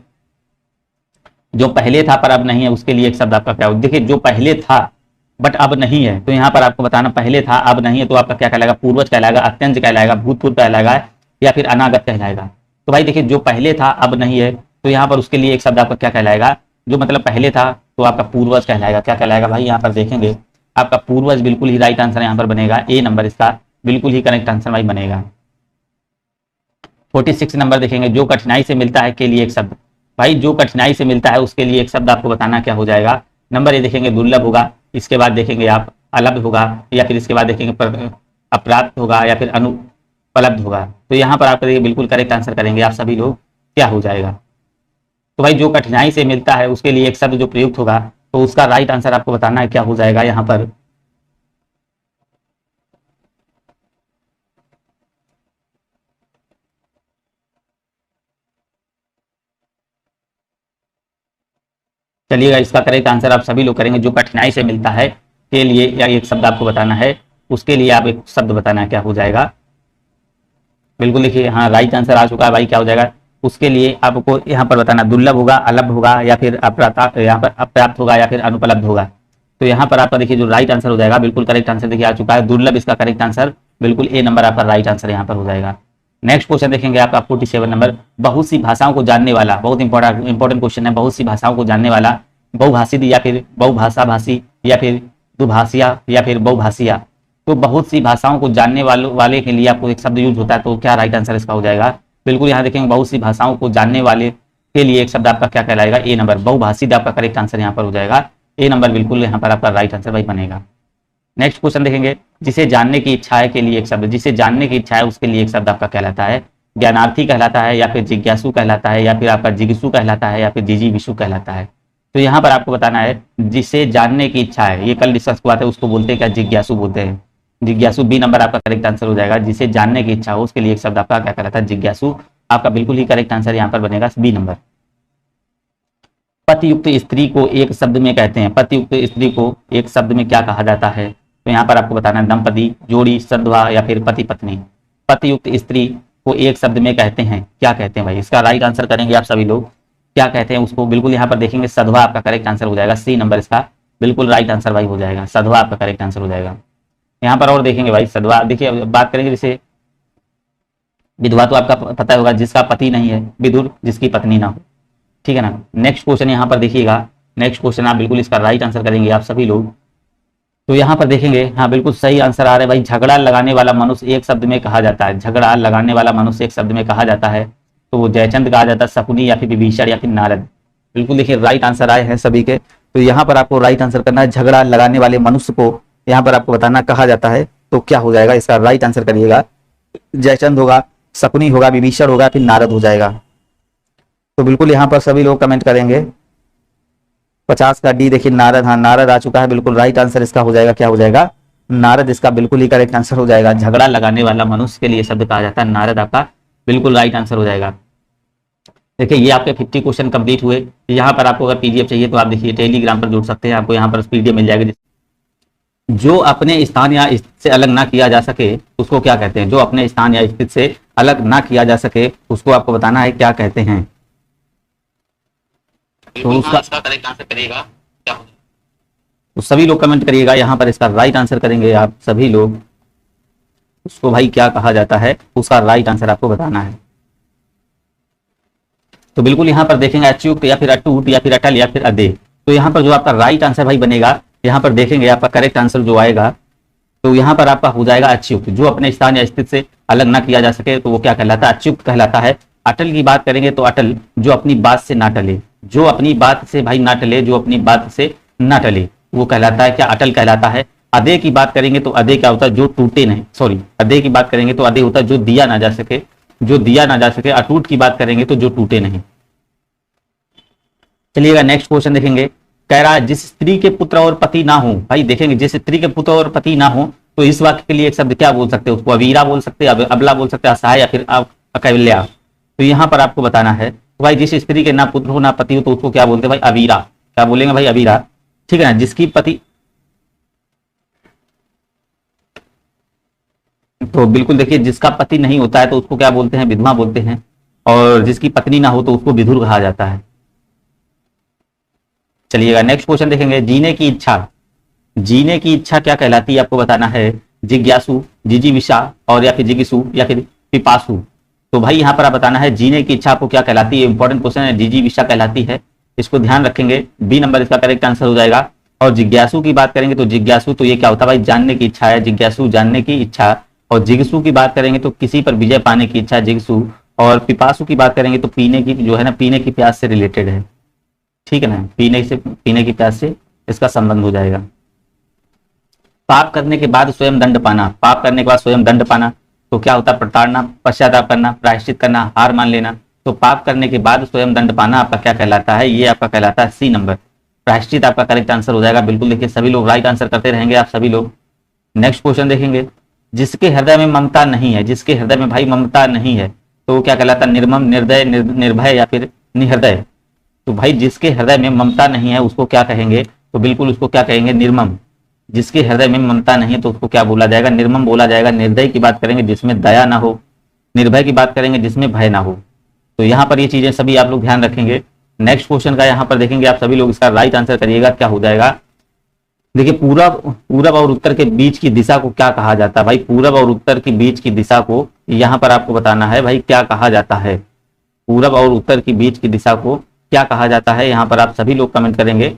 Speaker 1: जो पहले था पर अब नहीं है उसके लिए एक शब्द आपका क्या हो? देखिए जो पहले था बट अब नहीं है, तो यहाँ पर आपको बताना पहले था अब नहीं है तो आपका क्या कहलाएगा? पूर्वज कहलाएगा, अत्यंत कहलाएगा, भूतपूर्व कहलाएगा या फिर अनागत कहलाएगा। तो भाई देखिए जो पहले था अब नहीं है तो यहाँ पर उसके लिए एक शब्द आपका क्या कहलाएगा? जो मतलब पहले था तो आपका पूर्वज कहलाएगा। क्या कहलाएगा भाई? यहाँ पर देखेंगे आपका पूर्वज बिल्कुल ही राइट आंसर यहाँ पर बनेगा। ए नंबर इसका बिल्कुल ही करेक्ट आंसर भाई बनेगा। 46 नंबर देखेंगे। जो कठिनाई से मिलता है के लिए एक शब्द। भाई जो कठिनाई से मिलता है उसके लिए एक शब्द आपको बताना क्या हो जाएगा? नंबर ए देखेंगे दुर्लभ होगा, इसके बाद देखेंगे आप अलभ होगा, या फिर इसके बाद देखेंगे अप्राप्त होगा या फिर अनुपलब्ध होगा। तो यहाँ पर आप बिल्कुल करेक्ट आंसर करेंगे आप सभी लोग, क्या हो जाएगा? तो भाई जो कठिनाई से मिलता है उसके लिए एक शब्द जो प्रयुक्त होगा तो उसका राइट आंसर आपको बताना है क्या हो जाएगा यहाँ पर? चलिएगा इसका करेक्ट आंसर आप सभी लोग करेंगे। जो कठिनाई से मिलता है के लिए या एक शब्द आपको बताना है, उसके लिए आप एक शब्द बताना है क्या हो जाएगा? बिल्कुल देखिए हाँ राइट आंसर आ चुका है भाई। क्या हो जाएगा? उसके लिए आपको यहाँ पर बताना दुर्लभ होगा, अलभ होगा या फिर यहाँ पर अप्राप्त होगा या फिर अनुपलब्ध होगा। तो यहाँ पर आपका देखिए जो राइट आंसर हो जाएगा बिल्कुल करेक्ट आंसर देखिए आ चुका है, दुर्लभ इसका करेक्ट आंसर बिल्कुल ए नंबर आपका राइट आंसर यहाँ पर हो जाएगा। नेक्स्ट क्वेश्चन देखेंगे आपका 47 नंबर। बहुत सी भाषाओं को जानने वाला, बहुत इंपॉर्टेंट क्वेश्चन है। बहुत सी भाषाओं को जानने वाला बहुभाषी या फिर बहुभाषा भाषी या फिर दुभाषिया या फिर बहुभाषिया। तो बहुत सी भाषाओं को जानने वाले के लिए आपको एक शब्द यूज होता है, तो क्या राइट आंसर इसका हो जाएगा? बिल्कुल यहाँ देखेंगे बहुत सी भाषाओं को जानने वाले के लिए एक शब्द आपका क्या कहलाएगा? ए नंबर बहुभाषी आपका करेक्ट आंसर यहाँ पर हो जाएगा। ए नंबर बिल्कुल यहाँ पर आपका राइट आंसर भाई बनेगा। नेक्स्ट क्वेश्चन देखेंगे। जिसे जानने की इच्छा है के लिए एक शब्द। जिसे जानने की इच्छा है उसके लिए एक शब्द आपका कहलाता है ज्ञानार्थी कहलाता है या फिर जिज्ञासु कहलाता है या फिर आपका जिज्ञासु कहलाता है या फिर जिजीविषु कहलाता है। तो यहाँ पर आपको बताना है जिसे जानने की इच्छा है, ये कल डिस्कस हुआ था, उसको बोलते हैं क्या? जिज्ञासु बोलते हैं। जिज्ञासु बी नंबर आपका करेक्ट आंसर हो जाएगा। जिसे जानने की इच्छा हो उसके लिए एक शब्द आपका क्या कहलाता है? जिज्ञासु। आपका बिल्कुल ही करेक्ट आंसर यहाँ पर बनेगा बी नंबर। पतियुक्त स्त्री को एक शब्द में कहते हैं। पतियुक्त स्त्री को एक शब्द में क्या कहा जाता है? तो यहाँ पर आपको बताना है दंपति, जोड़ी, सद्वा या फिर पति पत्नी। पतियुक्त स्त्री को एक शब्द में कहते हैं, क्या कहते हैं भाई? इसका राइट आंसर करेंगे आप सभी लोग, क्या कहते हैं उसको? बिल्कुल यहाँ पर देखेंगे सद्वा आपका करेक्ट आंसर हो जाएगा। सी नंबर इसका बिल्कुल राइट आंसर भाई हो जाएगा। सद्वा आपका करेक्ट आंसर हो जाएगा। यहाँ पर और देखेंगे भाई सद्वा, देखिए बात करेंगे जैसे विधवा तो आपका पता होगा जिसका पति नहीं है, विधुर जिसकी पत्नी ना हो, ठीक है ना। नेक्स्ट क्वेश्चन यहाँ पर देखिएगा। नेक्स्ट क्वेश्चन आप बिल्कुल इसका राइट आंसर करेंगे आप सभी लोग। तो यहाँ पर देखेंगे हाँ बिल्कुल सही आंसर आ रहा है भाई। झगड़ा लगाने वाला मनुष्य एक शब्द में कहा जाता है। झगड़ा लगाने वाला मनुष्य एक शब्द में कहा जाता है तो वो जयचंद कहा जाता है, शकुनी या फिर विभीषण या फिर नारद। बिल्कुल देखिए राइट आंसर आए हैं सभी के। तो यहाँ पर आपको राइट आंसर करना है झगड़ा लगाने वाले मनुष्य को यहाँ पर आपको बताना कहा जाता है, तो क्या हो जाएगा? इसका राइट आंसर करिएगा जयचंद होगा, शकुनी होगा, विभीषण होगा, फिर नारद हो जाएगा। तो बिल्कुल यहाँ पर सभी लोग कमेंट करेंगे। 50 का डी देखिए नारद, हाँ नारद आ चुका है, बिल्कुल राइट आंसर इसका हो जाएगा। क्या हो जाएगा? नारद इसका बिल्कुल ही करेक्ट आंसर हो जाएगा। झगड़ा लगाने वाला मनुष्य के लिए शब्द कहा जाता है नारद, आपका बिल्कुल राइट आंसर हो जाएगा। देखिए ये आपके 50 क्वेश्चन कंप्लीट हुए। यहाँ पर आपको अगर पीडीएफ चाहिए तो आप देखिए टेलीग्राम पर जुड़ सकते हैं, आपको यहाँ पर पीडीएफ मिल जाएगी। जो अपने स्थान या स्थिति से अलग ना किया जा सके उसको क्या कहते हैं? जो अपने स्थान या स्थिति से अलग ना किया जा सके उसको आपको बताना है क्या कहते हैं। तो उसका करेक्ट आंसर करिएगा क्या होगा? तो सभी लोग कमेंट करिएगा। यहाँ पर इसका राइट आंसर करेंगे आप सभी लोग। उसको भाई क्या कहा जाता है उसका राइट आंसर आपको बताना है। तो बिल्कुल यहाँ पर देखेंगे अच्युत या फिर अटूट या फिर अटल या फिर अदे। तो यहाँ पर जो आपका राइट आंसर भाई बनेगा, यहाँ पर देखेंगे आपका करेक्ट आंसर जो आएगा तो यहाँ पर आपका हो जाएगा अच्युत। जो अपने स्थान या स्थिति से अलग ना किया जा सके तो वो क्या कहलाता है? अच्युत कहलाता है। अटल की बात करेंगे तो अटल जो अपनी बात से ना टले, जो अपनी बात से भाई ना टले, जो अपनी बात से ना टले वो कहलाता है क्या? अटल कहलाता है। अदे की बात करेंगे तो अदे क्या होता है? जो टूटे नहीं, सॉरी अदे की बात करेंगे तो अदे होता है जो दिया ना जा सके, जो दिया ना जा सके। अटूट की बात करेंगे तो जो टूटे नहीं। चलिएगा नेक्स्ट क्वेश्चन देखेंगे। कह रहा है जिस स्त्री के पुत्र और पति ना हो, भाई देखेंगे जिस स्त्री के पुत्र और पति ना हो तो इस वाक्य के लिए एक शब्द क्या बोल सकते हैं? उसको अवीरा बोल सकते हैं, अबला बोल सकते हैं, असहाय या फिर अकैवल्या। तो यहाँ पर आपको बताना है तो भाई जिस स्त्री के ना पुत्र हो ना पति हो तो उसको क्या बोलते हैं भाई? अवीरा। क्या बोलेंगे भाई? अवीरा, ठीक है ना। जिसकी पति तो बिल्कुल देखिए, जिसका पति नहीं होता है तो उसको क्या बोलते हैं, विधवा बोलते हैं, और जिसकी पत्नी ना हो तो उसको विधुर कहा जाता है। चलिएगा नेक्स्ट क्वेश्चन देखेंगे, जीने की इच्छा। जीने की इच्छा क्या कहलाती है, आपको बताना है। जिज्ञासु, जिजीविषा, और या फिर जिज्ञासु, या फिर पिपासु। तो भाई यहाँ पर आप बताना है जीने की इच्छा आपको क्या कहलाती है। इंपॉर्टेंट क्वेश्चन है, जिजीविषा कहलाती है, इसको ध्यान रखेंगे। बी नंबर इसका करेक्ट आंसर हो जाएगा। और जिज्ञासु की बात करेंगे तो जिज्ञासु तो ये क्या होता है भाई, जानने की इच्छा है, जिज्ञासु जानने की इच्छा। और जिज्ञासु की बात करेंगे तो किसी पर विजय पाने की इच्छा, जिज्ञासु। और पिपासु की बात करेंगे तो पीने की, जो है ना, पीने की प्यास से रिलेटेड है, ठीक है ना, पीने की प्यास से इसका संबंध हो जाएगा। पाप करने के बाद स्वयं दंड पाना, पाप करने के बाद स्वयं दंड पाना तो क्या होता है, प्रताड़ना, पश्चाताप करना, प्रायश्चित करना, हार मान लेना। तो पाप करने के बाद स्वयं दंड पाना आपका क्या कहलाता है, ये आपका कहलाता है सी नंबर, प्रायश्चित आपका करेक्ट आंसर हो जाएगा। बिल्कुल देखिए, सभी लोग राइट आंसर करते रहेंगे आप सभी लोग। नेक्स्ट क्वेश्चन देखेंगे, जिसके हृदय में ममता नहीं है, जिसके हृदय में भाई ममता नहीं है तो वो क्या कहलाता है, निर्मम, निर्दय, निर्भय, या फिर निहृदय। तो भाई जिसके हृदय में ममता नहीं है उसको क्या कहेंगे, तो बिल्कुल उसको क्या कहेंगे, निर्मम। जिसके हृदय में ममता नहीं है तो उसको क्या बोला जाएगा, निर्मम बोला जाएगा। निर्दय की बात करेंगे जिसमें दया ना हो, निर्भय की बात करेंगे जिसमें भय ना हो। तो यहाँ पर ये चीजें सभी आप लोग ध्यान रखेंगे। नेक्स्ट क्वेश्चन का यहाँ पर देखेंगे, आप सभी लोग इसका राइट आंसर करिएगा, क्या हो जाएगा। देखिए, पूरब और उत्तर के बीच की दिशा को क्या कहा जाता है भाई, पूरब और उत्तर के बीच की दिशा को यहाँ पर आपको बताना है भाई क्या कहा जाता है। पूरब और उत्तर के बीच की दिशा को क्या कहा जाता है, यहाँ पर आप सभी लोग कमेंट करेंगे।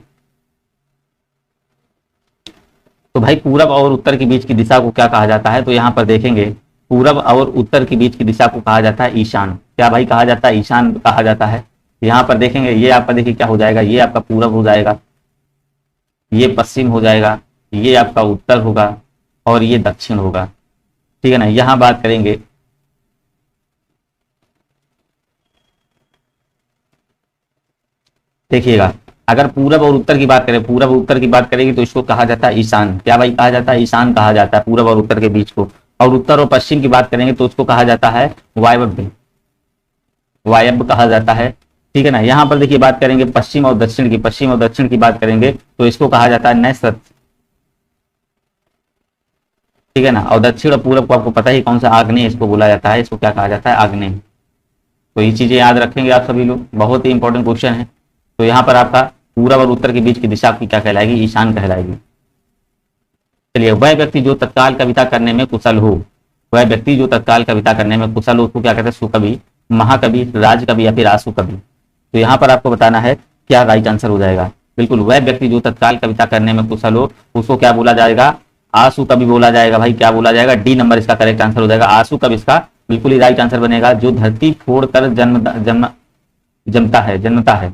Speaker 1: तो भाई पूरब और उत्तर के बीच की दिशा को क्या कहा जाता है, तो यहाँ पर देखेंगे पूरब और उत्तर के बीच की दिशा को कहा जाता है ईशान। क्या भाई कहा जाता है, ईशान कहा जाता है। यहाँ पर देखेंगे, ये आपका देखिए क्या हो जाएगा, ये आपका पूरब हो जाएगा, ये पश्चिम हो जाएगा, ये आपका उत्तर होगा, और ये दक्षिण होगा, ठीक है ना। यहाँ बात करेंगे, देखिएगा, अगर पूरब और उत्तर की बात करें, पूरब और उत्तर की बात करेंगे तो इसको कहा जाता है ईशान। क्या भाई कहा जाता है, ईशान कहा जाता है पूरब और उत्तर के बीच को। और उत्तर और पश्चिम की बात करेंगे तो उसको कहा जाता है वायव्य, वायव्य कहा जाता है, ठीक है ना। यहाँ पर देखिए बात करेंगे पश्चिम और दक्षिण की, पश्चिम और दक्षिण की बात करेंगे तो इसको कहा जाता है नैऋत्य, ठीक है ना। और दक्षिण और पूरब को आपको पता ही कौन सा, आग्नेय इसको बोला जाता है, इसको क्या कहा जाता है, आग्नेय। तो ये चीजें याद रखेंगे आप सभी लोग, बहुत ही इंपॉर्टेंट क्वेश्चन है। तो यहाँ पर आपका पूरब और उत्तर के बीच की दिशा की क्या कहलाएगी, ईशान कहलाएगी। चलिए, वह व्यक्ति जो तत्काल कविता करने में कुशल हो, वह व्यक्ति जो तत्काल कविता करने में कुशल हो उसको क्या कहते हैं, सुकवि, महाकवि, राजकवि, या फिर आशु कवि। तो यहाँ पर आपको बताना है क्या राइट आंसर हो जाएगा। बिल्कुल, वह व्यक्ति जो तत्काल कविता करने में कुशल हो उसको क्या बोला जाएगा, आशु कवि बोला जाएगा। भाई क्या बोला जाएगा, डी नंबर इसका करेक्ट आंसर हो जाएगा। आशु कवि इसका बिल्कुल ही राइट आंसर बनेगा। जो धरती फोड़कर जन्मता है,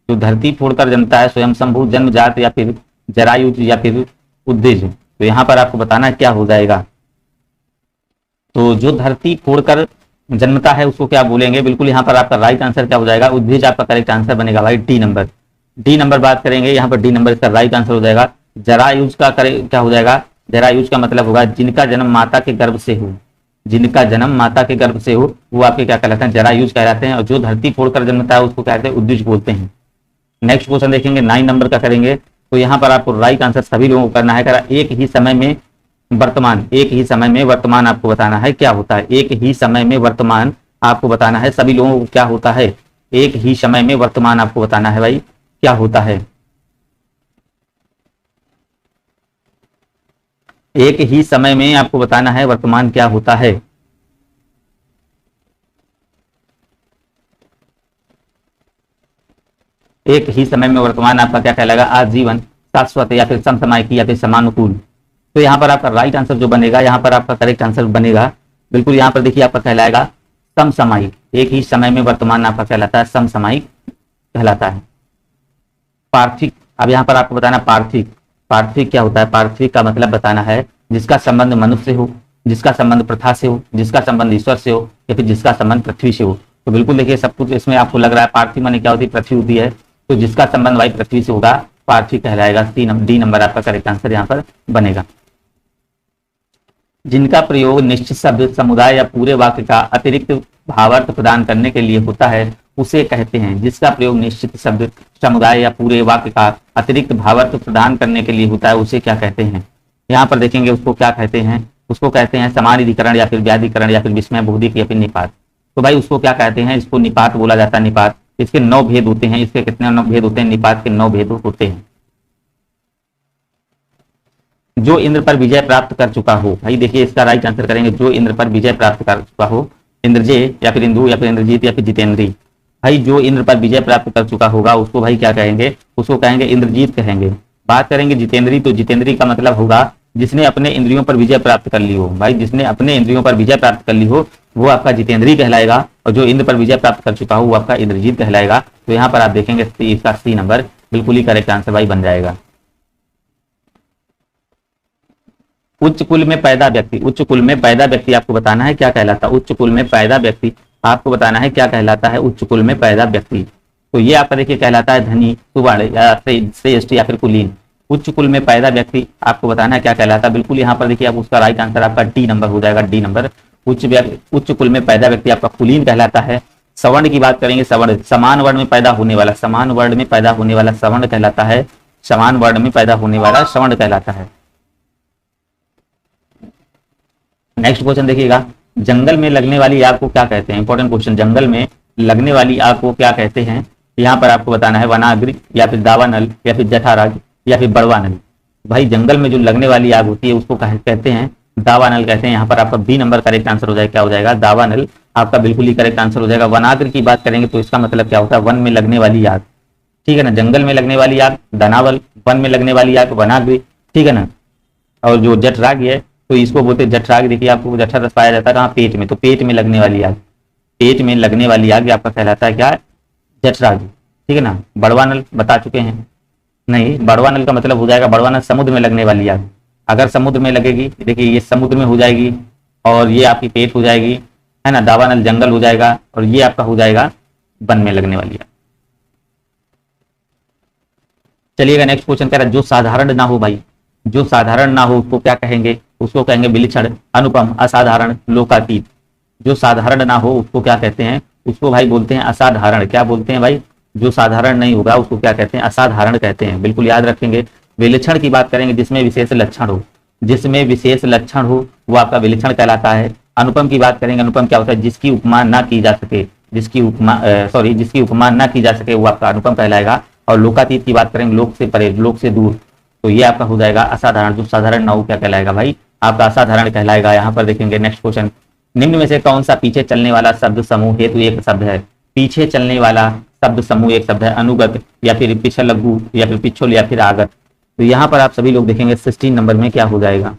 Speaker 1: जो धरती फोड़कर जन्मता है, स्वयं संभू, जन्मजात, या फिर जरायुज, या फिर उद्भिज। तो यहाँ पर आपको बताना है क्या हो जाएगा। तो जो धरती फोड़कर जन्मता है उसको क्या बोलेंगे, बिल्कुल यहाँ पर आपका राइट आंसर क्या हो जाएगा, उद्भिज आपका करेक्ट आंसर बनेगा भाई, डी नंबर। डी नंबर बात करेंगे, यहाँ पर डी नंबर इसका राइट आंसर हो जाएगा। जरायुज का क्या हो जाएगा, जरायुज का मतलब होगा जिनका जन्म माता के गर्भ से हो, जिनका जन्म माता के गर्भ से हो वो आपके क्या कहलाते हैं, जरायुज कहलाते हैं। और जो धरती फोड़कर जन्मता है उसको क्या कहते हैं, उद्भिज बोलते हैं। नेक्स्ट क्वेश्चन देखेंगे, 9 नंबर का करेंगे। तो यहाँ पर आपको राइट आंसर सभी लोगों को करना है। एक ही समय में वर्तमान, एक ही समय में वर्तमान आपको बताना है क्या होता है। एक ही समय में वर्तमान आपको बताना है सभी लोगों को क्या होता है। एक ही समय में वर्तमान आपको बताना है भाई क्या होता है। एक ही समय में आपको बताना है वर्तमान क्या होता है। एक ही समय में वर्तमान आपका क्या कहलाएगा, आजीवन, शाश्वत, या फिर समसामयिक, या फिर समानुकूल। तो यहाँ पर आपका राइट आंसर जो बनेगा, यहाँ पर आपका करेक्ट आंसर बनेगा बिल्कुल, यहाँ पर देखिए आपका कहलाएगा समसामयिक। एक ही समय में वर्तमान आपका कहलाता है समसामयिक कहलाता है। पार्थिक, अब यहाँ पर आपको बताना पार्थिक, पार्थिक क्या होता है। पार्थिक का मतलब बताना है जिसका संबंध मनुष्य से हो, जिसका संबंध प्रथा से हो, जिसका संबंध ईश्वर से हो, या फिर जिसका संबंध पृथ्वी से हो। तो बिल्कुल देखिए सब कुछ इसमें आपको लग रहा है पार्थिव माने क्या होती है, पृथ्वी होती है। तो जिसका संबंध भाई पृथ्वी से होगा पार्थिव कहलाएगा। डी नंबर आपका करेक्ट आंसर यहाँ पर बनेगा। जिनका प्रयोग निश्चित शब्द, समुदाय या पूरे वाक्य का अतिरिक्त भावार्थ प्रदान करने के लिए होता है उसे कहते हैं। जिसका प्रयोग निश्चित शब्द, समुदाय या पूरे वाक्य का अतिरिक्त भावार्थ प्रदान करने के लिए होता है उसे क्या कहते हैं। यहाँ पर देखेंगे उसको क्या कहते हैं, उसको कहते हैं समानाधिकरण या फिर व्याधिकरण या फिर विस्मय बौद्धिक या फिर निपात। तो भाई उसको क्या कहते हैं, इसको निपात बोला जाता है। निपात, इसके 9 भेद होते हैं। इसके कितने 9 भेद होते हैं? निपात के 9 भेद होते हैं। जो इंद्र पर विजय प्राप्त कर चुका हो, भाई देखिए इसका राइट आंसर करेंगे जो इंद्र पर विजय प्राप्त कर चुका हो। इंद्रजय या फिर इंदु या फिर इंद्रजीत या फिर जितेंद्री। भाई जो इंद्र पर विजय प्राप्त कर चुका होगा उसको भाई क्या कहेंगे? उसको कहेंगे इंद्रजीत कहेंगे। बात करेंगे जितेंद्री, तो जितेंद्री का मतलब होगा जिसने अपने इंद्रियों पर विजय प्राप्त कर ली हो। भाई जिसने अपने इंद्रियों पर विजय प्राप्त कर ली हो वो आपका जितेंद्री कहलाएगा, और जो इंद्र पर विजय प्राप्त कर चुका हो वो आपका इंद्रजीत कहलाएगा। तो यहाँ पर आप देखेंगे इसका सी नंबर बिल्कुल ही करेक्ट आंसर भाई बन जाएगा। उच्च कुल में पैदा व्यक्ति, उच्च कुल में पैदा व्यक्ति आपको बताना है क्या कहलाता है। उच्च कुल में पैदा व्यक्ति आपको बताना है क्या कहलाता है। उच्च कुल में पैदा व्यक्ति, तो ये आपका देखिए कहलाता है धनी, सुवर्ण या श्रेष्ठ या फिर कुलीन। उच्च कुल में पैदा व्यक्ति आपको बताना है क्या कहलाता है। बिल्कुल यहाँ पर देखिए आप उसका राइट आंसर आपका डी नंबर हो जाएगा, डी नंबर। उच्च कुल में पैदा व्यक्ति आपका कुलीन कहलाता है। सवर्ण की बात करेंगे, सवर्ण समान वर्ण में पैदा होने वाला, समान वर्ण में पैदा होने वाला सवर्ण कहलाता है। समान वर्ण में पैदा होने वाला सवर्ण कहलाता है। नेक्स्ट क्वेश्चन देखिएगा, जंगल में लगने वाली आग को क्या कहते हैं। इंपॉर्टेंट क्वेश्चन, जंगल में लगने वाली आग को क्या कहते हैं। यहाँ पर आपको बताना है वनाग्नि या फिर दावानल या फिर जठाराग या फिर बड़वानल। भाई जंगल में जो लगने वाली आग होती है उसको कहते हैं दावानल कहते हैं। यहाँ पर आपका बी नंबर करेक्ट आंसर हो जाएगा, क्या हो जाएगा? दावानल आपका बिल्कुल ही करेक्ट आंसर हो जाएगा। वनाग्नि की बात करेंगे तो इसका मतलब क्या होता है? वन में लगने वाली आग, ठीक है ना। जंगल में लगने वाली आग दानावल, वन में लगने वाली आग वनाग्नि, ठीक है ना। और जो जठराग है तो इसको बोलते हैं जठराग। देखिए आपको जठर पाया जाता है कहाँ? पेट में। तो पेट में लगने वाली आग, पेट में लगने वाली आग आपका कहलाता है क्या? जठराग, ठीक है ना। बड़वानल बता चुके हैं, नहीं बड़वानल का मतलब हो जाएगा बड़वानल समुद्र में लगने वाली आग। अगर समुद्र में लगेगी, देखिए ये समुद्र में हो जाएगी और ये आपकी पेट हो जाएगी, है ना। दावानल जंगल हो जाएगा और ये आपका हो जाएगा वन में लगने वाली आग। चलिएगा नेक्स्ट क्वेश्चन कह रहा है जो साधारण ना हो। भाई जो साधारण ना हो उसको क्या कहेंगे? उसको कहेंगे विलक्षण, अनुपम, असाधारण, लोकातीत। जो साधारण ना हो उसको क्या कहते हैं? उसको भाई बोलते हैं असाधारण। क्या बोलते हैं भाई? जो साधारण नहीं होगा उसको क्या कहते हैं? असाधारण कहते हैं। बिल्कुल याद रखेंगे। विलक्षण की बात करेंगे जिसमें विशेष लक्षण हो, जिसमें विशेष लक्षण हो वो आपका विलक्षण कहलाता है। अनुपम की बात करेंगे, अनुपम क्या होता है? जिसकी उपमा ना की जा सके, जिसकी उपमा ना की जा सके वो आपका अनुपम कहलाएगा। और लोकातीत की बात करेंगे, लोक से परे, लोक से दूर, तो ये आपका हो जाएगा असाधारण। जो साधारण ना हो क्या कहलाएगा भाई? आपका असाधारण कहलाएगा। यहाँ पर देखेंगे नेक्स्ट क्वेश्चन, निम्न में से कौन सा पीछे चलने वाला शब्द समूह हेतु एक शब्द है। पीछे चलने वाला शब्द समूह एक शब्द है। अनुगत या फिर पिछलगु या फिर पिछोल या फिर आगत। तो यहाँ पर आप सभी लोग देखेंगे 16 नंबर में क्या हो जाएगा।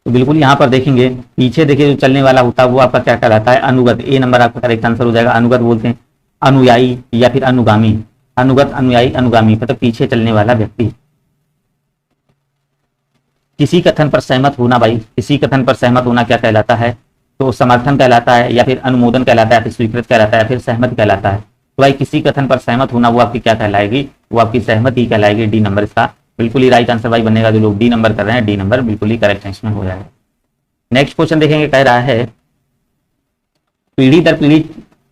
Speaker 1: तो बिल्कुल यहाँ पर देखेंगे पीछे देखिए जो चलने वाला होता है वो आपका क्या कहलाता है? अनुगत। ए नंबर आपका करेक्ट आंसर हो जाएगा। अनुगत बोलते हैं अनुयायी या फिर अनुगामी। अनुगत, अनुयायी, अनुगामी मतलब पीछे चलने वाला व्यक्ति। किसी कथन पर सहमत होना। भाई किसी कथन पर सहमत होना क्या कहलाता है? तो समर्थन कहलाता है या फिर अनुमोदन कहलाता है, फिर स्वीकृत कहलाता है, फिर सहमत कहलाता है। तो भाई किसी कथन पर सहमत होना वो आपकी क्या कहलाएगी? वो आपकी सहमति कहलाएगी। डी नंबर इसका बिल्कुल ही राइट आंसर भाई बनेगा। जो लोग डी नंबर कर रहे हैं डी नंबर बिल्कुल ही करेक्ट आंसर हो जाएगा। नेक्स्ट क्वेश्चन देखेंगे, कह रहा है पीढ़ी दर पीढ़ी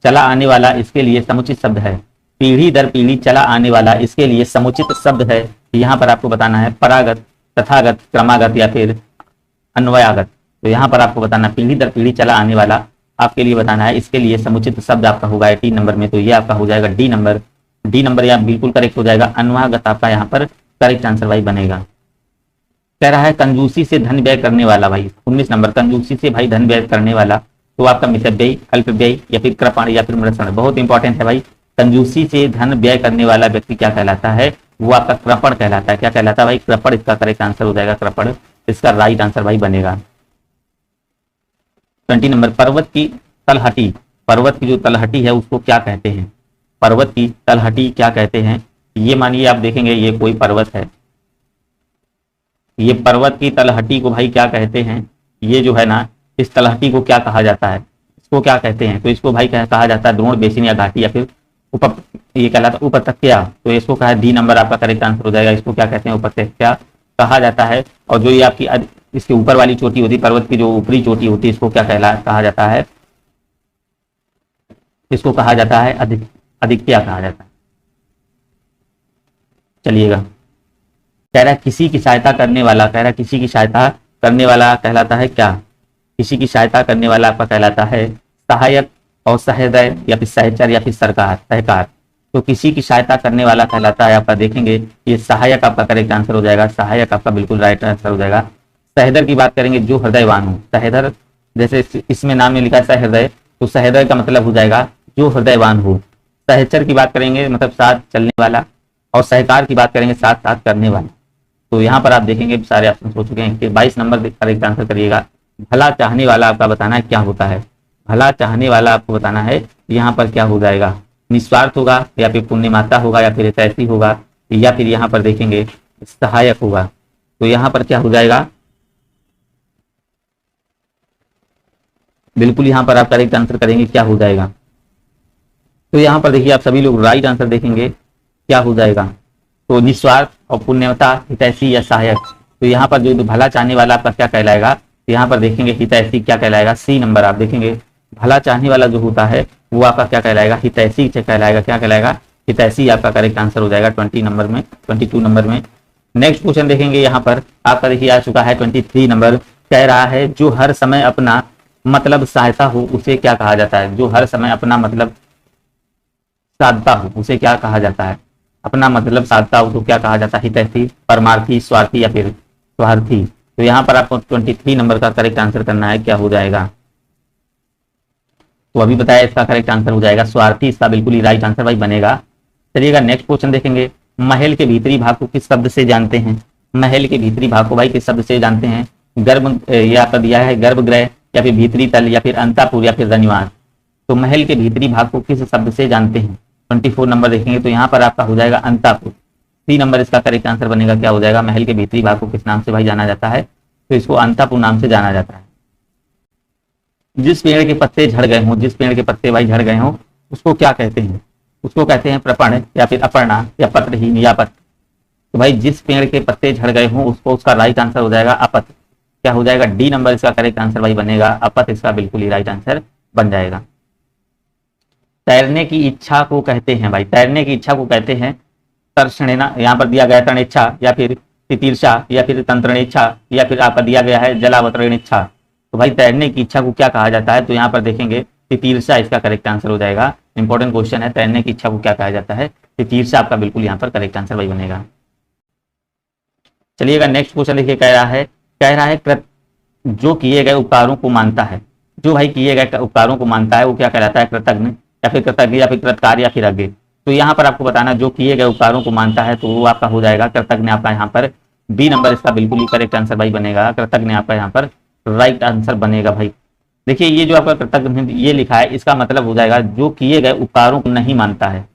Speaker 1: चला आने वाला इसके लिए समुचित शब्द है। पीढ़ी दर पीढ़ी चला आने वाला इसके लिए समुचित शब्द है। यहाँ पर आपको बताना है परागत, तथागत, क्रमागत या फिर अन्वयागत। तो यहाँ पर आपको बताना पीढ़ी दर पीढ़ी चला आने वाला आपके लिए बताना है, इसके लिए समुचित शब्द आपका होगा 18 नंबर में। तो ये आपका हो जाएगा डी नंबर। डी नंबर यहाँ बिल्कुल करेक्ट हो जाएगा। अन्वयागत आपका यहाँ पर करेक्ट आंसर भाई बनेगा। कह रहा है कंजूसी से धन व्यय करने वाला। भाई 19 नंबर, कंजूसी से भाई धन व्यय करने वाला तो आपका मितव्ययी, अल्पव्ययी या फिर कृपण या फिर मृषण। बहुत इंपॉर्टेंट है भाई। कंजूसी से धन व्यय करने वाला व्यक्ति क्या कहलाता है? वो आपका कृपण कहलाता है। क्या कहलाता है भाई? कृपण इसका करेक्ट आंसर हो जाएगा। कृपण इसका राइट आंसर भाई बनेगा। 20 नंबर, पर्वत की तलहटी। पर्वत की जो तलहटी है उसको क्या कहते हैं? पर्वत की तलहटी क्या कहते हैं? ये मानिए आप देखेंगे ये कोई पर्वत है, ये पर्वत की तलहटी को भाई क्या कहते हैं? ये जो है ना इस तलहटी को क्या कहा जाता है? इसको क्या कहते हैं? तो इसको भाई कहा जाता है द्रोण, बेसिन या घाटी या फिर ये कहलाता है उपत्यका। तो इसको कहा डी नंबर आपका करेक्ट आंसर हो जाएगा। इसको क्या कहते हैं? उपत्यका कहा जाता है। और जो ये आपकी इसके ऊपर वाली चोटी होती है, पर्वत की जो ऊपरी चोटी होती है, इसको क्या कहा जाता है? इसको कहा जाता है अधिक्या कहा जाता है। चलिएगा कह रहा है किसी की सहायता करने वाला, कह रहा है किसी की सहायता करने वाला कहलाता है क्या? किसी की सहायता करने वाला आपका कहलाता है सहायक और सहृदय या फिर सहचर या फिर सरकार सहकार। तो किसी की सहायता करने वाला कहलाता है आपका, देखेंगे ये सहायक आपका करेक्ट आंसर हो जाएगा। सहायक आपका बिल्कुल राइट आंसर हो जाएगा। सहृदय की बात करेंगे जो हृदयवान हो, सहृदय जैसे इसमें नाम में लिखा है सहृदय, तो सहृदय का मतलब हो जाएगा जो हृदयवान हो। सहचर की बात करेंगे मतलब साथ चलने वाला, और सहकार की बात करेंगे साथ साथ करने वाला। तो यहाँ पर आप देखेंगे सारे ऑप्शन हो चुके हैं कि 22 नंबर करेक्ट आंसर करिएगा। भला चाहने वाला आपका बताना है क्या होता है। भला चाहने वाला आपको बताना है यहाँ पर क्या हो जाएगा, निस्वार्थ होगा या फिर पुण्यमाता होगा या फिर हितैषी होगा या फिर यहाँ पर देखेंगे सहायक होगा। तो यहाँ पर क्या हो जाएगा, बिल्कुल यहाँ पर आप करेक्ट आंसर करेंगे क्या हो जाएगा। तो यहाँ पर देखिए आप सभी लोग राइट आंसर देखेंगे क्या हो जाएगा। तो निस्वार्थ और पुण्यमता, हितैषी या सहायक। तो यहाँ पर जो भला चाहने वाला आपका क्या कहलाएगा, यहाँ पर देखेंगे हितैषी क्या कहलाएगा, सी नंबर आप देखेंगे। भला चाहने वाला जो होता है वो आपका क्या कहलाएगा, हितैषी कहलाएगा। क्या कहलाएगा, हितैषी आपका करेक्ट आंसर हो जाएगा 22 नंबर में। नेक्स्ट क्वेश्चन देखेंगे यहाँ पर आपका देखिए आ चुका है 23 नंबर। कह रहा है जो हर समय अपना मतलब सहायता हो उसे क्या कहा जाता है। जो हर समय अपना मतलब साधता हो उसे क्या कहा जाता है। अपना मतलब साधता हो तो क्या कहा जाता है, हितैषी, परमार्थी, स्वार्थी या फिर स्वार्थी। तो यहाँ पर आपको 23 नंबर का करेक्ट आंसर करना है क्या हो जाएगा। तो अभी बताया इसका करेक्ट आंसर हो जाएगा स्वार्थी, इसका बिल्कुल ही राइट आंसर भाई बनेगा। चलिएगा नेक्स्ट क्वेश्चन देखेंगे। महल के भीतरी भाग को किस शब्द से जानते हैं। महल के भीतरी भाग को भाई किस शब्द से जानते हैं। गर्भ या आपका दिया है गर्भगृह या फिर भीतरी तल या फिर अंतापुर या फिर रनिवास। तो महल के भीतरी भाग को किस शब्द से जानते हैं। 24 नंबर देखेंगे तो यहाँ पर आपका हो जाएगा अंतापुर। 3 नंबर इसका करेक्ट आंसर बनेगा क्या हो जाएगा। महल के भीतरी भाग को किस नाम से भाई जाना जाता है, तो इसको अंतापुर नाम से जाना जाता है। जिस पेड़ के पत्ते झड़ गए हों, जिस पेड़ के पत्ते भाई झड़ गए हों उसको क्या कहते हैं, उसको कहते हैं प्रपण या फिर अपर्णा या पत्रहीन या पत्र। तो भाई जिस पेड़ के पत्ते झड़ गए हों उसको उसका राइट आंसर हो जाएगा अपत्र। क्या हो जाएगा, डी नंबर इसका करेक्ट आंसर भाई बनेगा। अपत्र इसका बिल्कुल ही राइट आंसर बन जाएगा। तैरने की इच्छा को कहते हैं भाई, तैरने की इच्छा को कहते हैं तर्षणेना। यहाँ पर दिया गया तरणेच्छा या फिर तितीर्षा या फिर तंत्रणेच्छा या फिर आपका दिया गया है जलावतरण इच्छा। तो भाई तैरने की इच्छा को क्या कहा जाता है, तो यहाँ पर देखेंगे तितीर्षा इसका करेक्ट आंसर हो जाएगा। इंपॉर्टेंट क्वेश्चन है, तैरने की इच्छा को क्या कहा जाता है, तितीर्षा आपका बिल्कुल यहाँ पर करेक्ट आंसर भाई बनेगा। चलिएगा नेक्स्ट क्वेश्चन देखिए। कह रहा है जो किए गए उपकारों को मानता है। जो भाई किए गए उपकारों को मानता है वो क्या कहलाता है, कृतज्ञ या फिर कृतज्ञ या फिर कृतकार या फिर अज्ञ। तो यहाँ पर आपको बताना जो किए गए उपकारों को मानता है तो वो आपका हो जाएगा कृतज्ञ। आपका यहाँ पर बी नंबर इसका बिल्कुल ही करेक्ट आंसर भाई बनेगा। कृतज्ञ आपका यहाँ पर राइट आंसर बनेगा भाई। देखिए ये जो आपका कृतज्ञ ये लिखा है इसका मतलब हो जाएगा जो किए गए उपकारों को नहीं मानता है,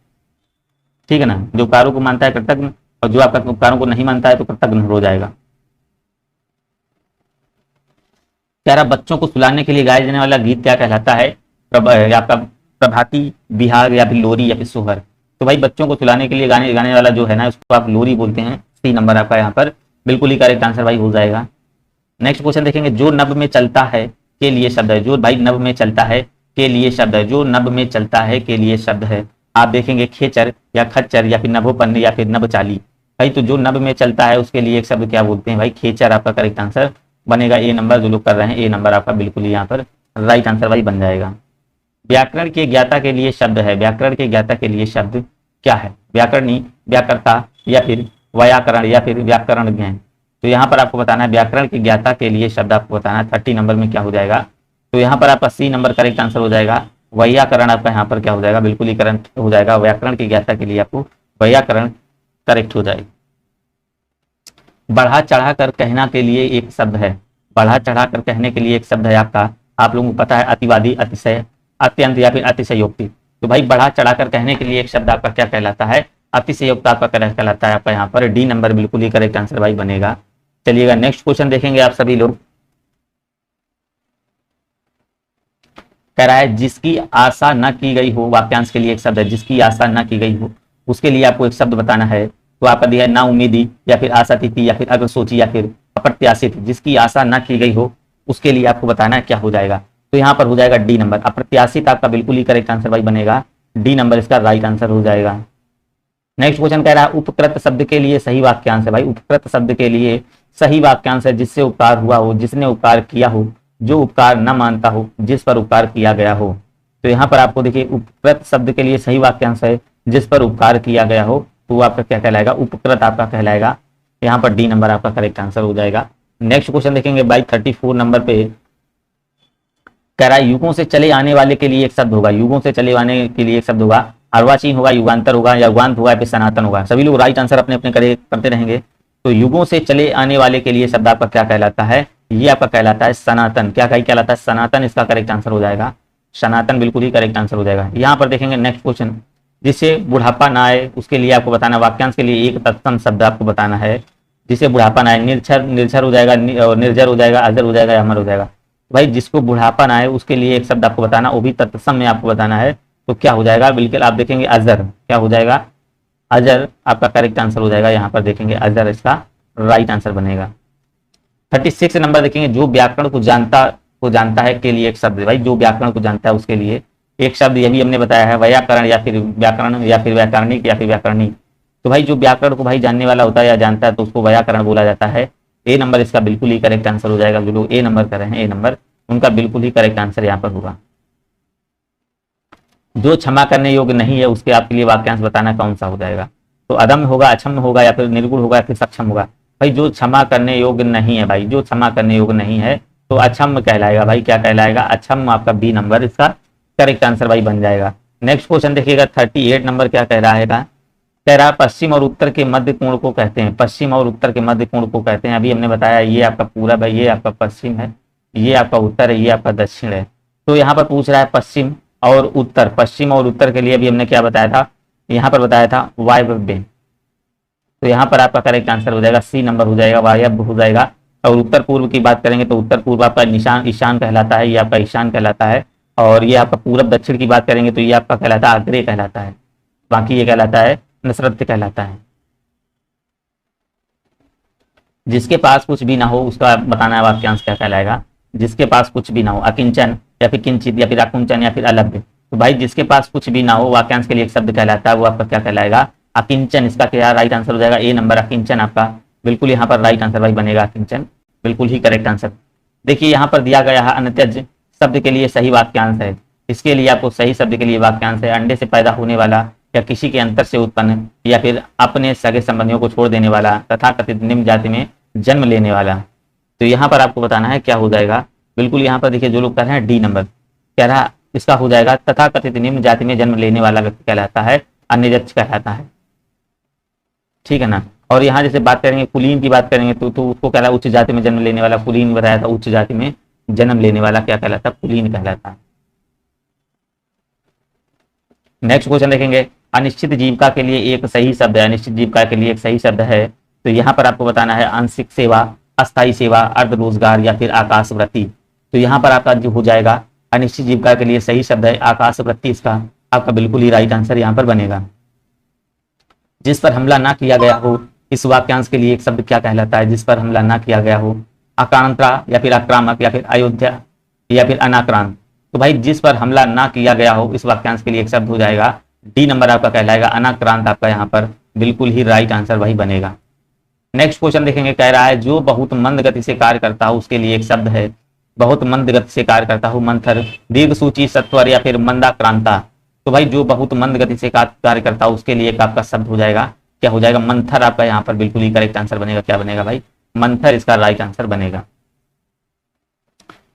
Speaker 1: ठीक है ना। जो उपकारों को मानता है कृतज्ञ और जो आपका उपकारों को नहीं मानता है तो कृतज्ञ हो जाएगा। कह रहा बच्चों को सुलाने के लिए गाया जाने वाला गीत क्या कहलाता है, आपका प्रभाती, बिहार या फिर लोरी या फिर सोहर। तो भाई बच्चों को सुलाने के लिए गाने वाला जो है ना उसको आप लोरी बोलते हैं। सी नंबर आपका यहाँ पर बिल्कुल ही करेक्ट आंसर भाई हो जाएगा। नेक्स्ट क्वेश्चन देखेंगे। जो नभ में चलता है के लिए शब्द है। जो भाई नभ में चलता है के लिए शब्द है। जो नभ में चलता है के लिए शब्द है आप देखेंगे खेचर या खच्चर या फिर नभोपन्न या फिर नभचाली। भाई तो जो नभ में चलता है उसके लिए एक शब्द क्या बोलते हैं भाई, खेचर आपका करेक्ट आंसर बनेगा। ए नंबर जो लोग कर रहे हैं ए नंबर आपका बिल्कुल यहाँ पर राइट आंसर भाई बन जाएगा। व्याकरण के ज्ञाता के लिए शब्द है। व्याकरण के ज्ञाता के लिए शब्द क्या है, व्याकरणी, व्याकर्ता या फिर व्याकरण या फिर व्याकरणज्ञ। तो यहाँ पर आपको बताना है व्याकरण के ज्ञाता के लिए शब्द आपको बताना है। 30 नंबर में क्या हो जाएगा, तो यहाँ पर आपका सी नंबर करेक्ट आंसर हो जाएगा। व्याकरण आपका यहाँ पर क्या हो जाएगा, बिल्कुल ही करेक्ट हो जाएगा। व्याकरण के ज्ञाता के लिए आपको व्याकरण करेक्ट हो जाएगा। बढ़ा चढ़ा कर कहना के लिए एक शब्द है। बढ़ा चढ़ा कर कहने के लिए एक शब्द है आपका, आप लोगों को पता है अतिवादी, अतिशय, अत्यंत या फिर अतिशयोक्ति। तो भाई बढ़ा चढ़ा कर कहने के लिए एक शब्द आपका क्या कहलाता है, अतिशयोक्ति आपका कहलाता है। आपका यहाँ पर डी नंबर बिल्कुल ही करेक्ट आंसर भाई बनेगा। चलिएगा नेक्स्ट क्वेश्चन देखेंगे आप सभी लोग। कह रहा है जिसकी आशा न की गई हो, वाक्यांश के लिए एक शब्द है। जिसकी आशा न की गई हो उसके लिए आपको एक शब्द बताना है। तो आपका दिया है ना उम्मीदी या फिर आशातीत या फिर अग्र सोची या फिर अप्रत्याशित। जिसकी आशा न की गई हो उसके लिए आपको बताना है क्या हो जाएगा, तो यहाँ पर हो जाएगा डी नंबर। अप्रत्याशित आपका बिल्कुल ही करेक्ट आंसर भाई बनेगा। डी नंबर इसका राइट आंसर हो जाएगा। नेक्स्ट क्वेश्चन कह रहा है उपकृत शब्द के लिए सही वाक्यांश है। भाई उपकृत शब्द के लिए सही वाक्यांश है जिससे उपकार हुआ हो, जिसने उपकार किया हो, जो उपकार न मानता हो, जिस पर उपकार किया गया हो। तो यहाँ पर आपको देखिए उपकृत शब्द के लिए सही वाक्यांश है जिस पर उपकार किया गया हो, तो वो आपका क्या कहलाएगा, उपकृत आपका कहलाएगा। यहाँ पर डी नंबर आपका करेक्ट आंसर हो जाएगा। नेक्स्ट क्वेश्चन देखेंगे बाई 34 नंबर पे कह रहा है युगों से चले आने वाले के लिए एक शब्द होगा। युगों से चले आने के लिए एक शब्द होगा, अर्वाचीन होगा, युगांतर होगा, या युगांत होगा, या फिर सनातन होगा। सभी लोग राइट आंसर अपने अपने करते रहेंगे। तो युगों से चले आने वाले के लिए शब्द आपका क्या कहलाता है, ये आपका कहलाता है सनातन। क्या कहलाता है, सनातन इसका करेक्ट आंसर हो जाएगा। सनातन बिल्कुल ही करेक्ट आंसर हो जाएगा। यहाँ पर देखेंगे नेक्स्ट क्वेश्चन, जिससे बुढ़ापा ना आए उसके लिए आपको बताना, वाक्यांश के लिए एक तत्सम शब्द आपको बताना है जिसे बुढ़ापा ना आए। निर्छर, निर्छर हो जाएगा, निर्जर हो जाएगा, अजर हो जाएगा, अमर हो जाएगा। भाई जिसको बुढ़ापा ना आए उसके लिए एक शब्द आपको बताना, वो भी तत्सम में आपको बताना है। तो क्या हो जाएगा, बिल्कुल आप देखेंगे अजर। क्या हो जाएगा, अजर आपका करेक्ट आंसर हो जाएगा। यहाँ पर देखेंगे अजर इसका राइट आंसर बनेगा। 36 नंबर देखेंगे, जो व्याकरण को जानता है के लिए एक शब्द। भाई जो व्याकरण को जानता है उसके लिए एक शब्द, ये भी हमने बताया है, व्याकरण या फिर व्याकरण या फिर व्याकरणिक या फिर व्याकरणी। तो भाई जो व्याकरण को भाई जानने वाला होता है या जानता है तो उसको व्याकरण बोला जाता है। ए नंबर इसका बिल्कुल ही करेक्ट आंसर हो जाएगा। जो लोग ए नंबर कर रहे हैं, ए नंबर उनका बिल्कुल ही करेक्ट आंसर यहाँ पर होगा। जो क्षमा करने योग्य नहीं है उसके आपके लिए वाक्यांश बताना कौन सा हो जाएगा। तो अदम्य होगा, अक्षम होगा, या फिर निर्गुण होगा, या फिर सक्षम होगा। भाई जो क्षमा करने योग्य नहीं है, भाई जो क्षमा करने योग्य नहीं है तो अक्षम कहलाएगा। भाई क्या कहलाएगा, अक्षम आपका बी नंबर इसका करेक्ट आंसर भाई बन जाएगा। नेक्स्ट क्वेश्चन देखिएगा 38 नंबर क्या कह रहा है, कह रहा है पश्चिम और उत्तर के मध्य कोण को कहते हैं। पश्चिम और उत्तर के मध्य कोण को कहते हैं। अभी हमने बताया ये आपका पूरब है, ये आपका पश्चिम है, ये आपका उत्तर है, ये आपका दक्षिण है। तो यहाँ पर पूछ रहा है पश्चिम और उत्तर। पश्चिम और उत्तर के लिए अभी हमने क्या बताया था, यहाँ पर बताया था वायव्य। तो यहाँ पर आपका करेक्ट आंसर हो जाएगा, सी नंबर हो जाएगा, वायव्य हो जाएगा। और उत्तर पूर्व की बात करेंगे तो उत्तर पूर्व आपका निशान ईशान कहलाता है, ये आपका ईशान कहलाता है। और ये आपका पूरब दक्षिण की बात करेंगे तो ये आपका कहलाता है आग्नेय कहलाता है। बाकी ये कहलाता है नैऋत्य कहलाता है। जिसके पास कुछ भी ना हो उसका बताना है वाक्यांश क्या कहलाएगा। जिसके पास कुछ भी ना हो, अकिंचन या फिर किंचित या फिर अकुंचन या फिर अलभ्य। तो भाई जिसके पास कुछ भी ना हो वाक्यांश के लिए एक शब्द कहलाता है, वो आपका क्या कहलाएगा, अकिंचन। इसका क्या राइट आंसर हो जाएगा, ए नंबर अकिंचन आपका बिल्कुल यहाँ पर राइट आंसर भाई बनेगा, अकिंचन बिल्कुल ही करेक्ट आंसर। देखिए यहाँ पर दिया गया है अनत्यज शब्द के लिए सही वाक्यांश है। इसके लिए आपको सही शब्द के लिए वाक्यांश है, अंडे से पैदा होने वाला या किसी के अंतर से उत्पन्न या फिर अपने सगे संबंधियों को छोड़ देने वाला तथा कथित निम्न जाति में जन्म लेने वाला। तो यहाँ पर आपको बताना है क्या हो जाएगा, बिल्कुल यहाँ पर देखिए जो लोग कह रहे हैं डी नंबर कह रहा इसका हो जाएगा, तथा कथित निम्न जाति में जन्म लेने वाला व्यक्ति कहलाता है अन्यजच कहलाता है। ठीक है ना। और यहाँ जैसे बात करेंगे कुलीन की बात करेंगे तो उसको कह रहा है उच्च जाति में जन्म लेने वाला। कुलीन बताया था, उच्च जाति में जन्म लेने वाला क्या कहलाता है, कुलीन कहलाता है। नेक्स्ट क्वेश्चन देखेंगे, अनिश्चित जीविका के लिए एक सही शब्द है। अनिश्चित जीविका के लिए एक सही शब्द है, तो यहाँ पर आपको बताना है आंशिक सेवा, अस्थायी सेवा, अर्ध रोजगार या फिर आकाश वृत्ति। तो यहाँ पर आपका जो हो जाएगा अनिश्चित जीविका के लिए सही शब्द है आकाश वृत्ति। इसका आपका बिल्कुल ही राइट आंसर यहाँ पर बनेगा। जिस पर हमला ना किया गया हो, इस वाक्यांश के लिए एक शब्द क्या कहलाता है, जिस पर हमला ना किया गया हो, आक्रांता या फिर आक्रामक या फिर अयोध्या या फिर अनाक्रांत। तो भाई जिस पर हमला ना किया गया हो इस वाक्यांश के लिए एक शब्द हो जाएगा, डी नंबर आपका कहलाएगा अनाक्रांत आपका यहाँ पर बिल्कुल ही राइट आंसर वही बनेगा। नेक्स्ट क्वेश्चन देखेंगे, कह रहा है जो बहुत मंद गति से कार्य करता हो उसके लिए एक शब्द है। बहुत मंद गति से कार्य करता हो, मंथर, दीर्घ सूची, सत्वर या फिर मंदाक्रांता। तो भाई जो बहुत मंद गति से कार्य करता हो उसके लिए एक आपका शब्द हो जाएगा, क्या हो जाएगा, मंथर आपका यहाँ पर बिल्कुल ही करेक्ट आंसर बनेगा। क्या बनेगा भाई, मंथर इसका राइट आंसर बनेगा।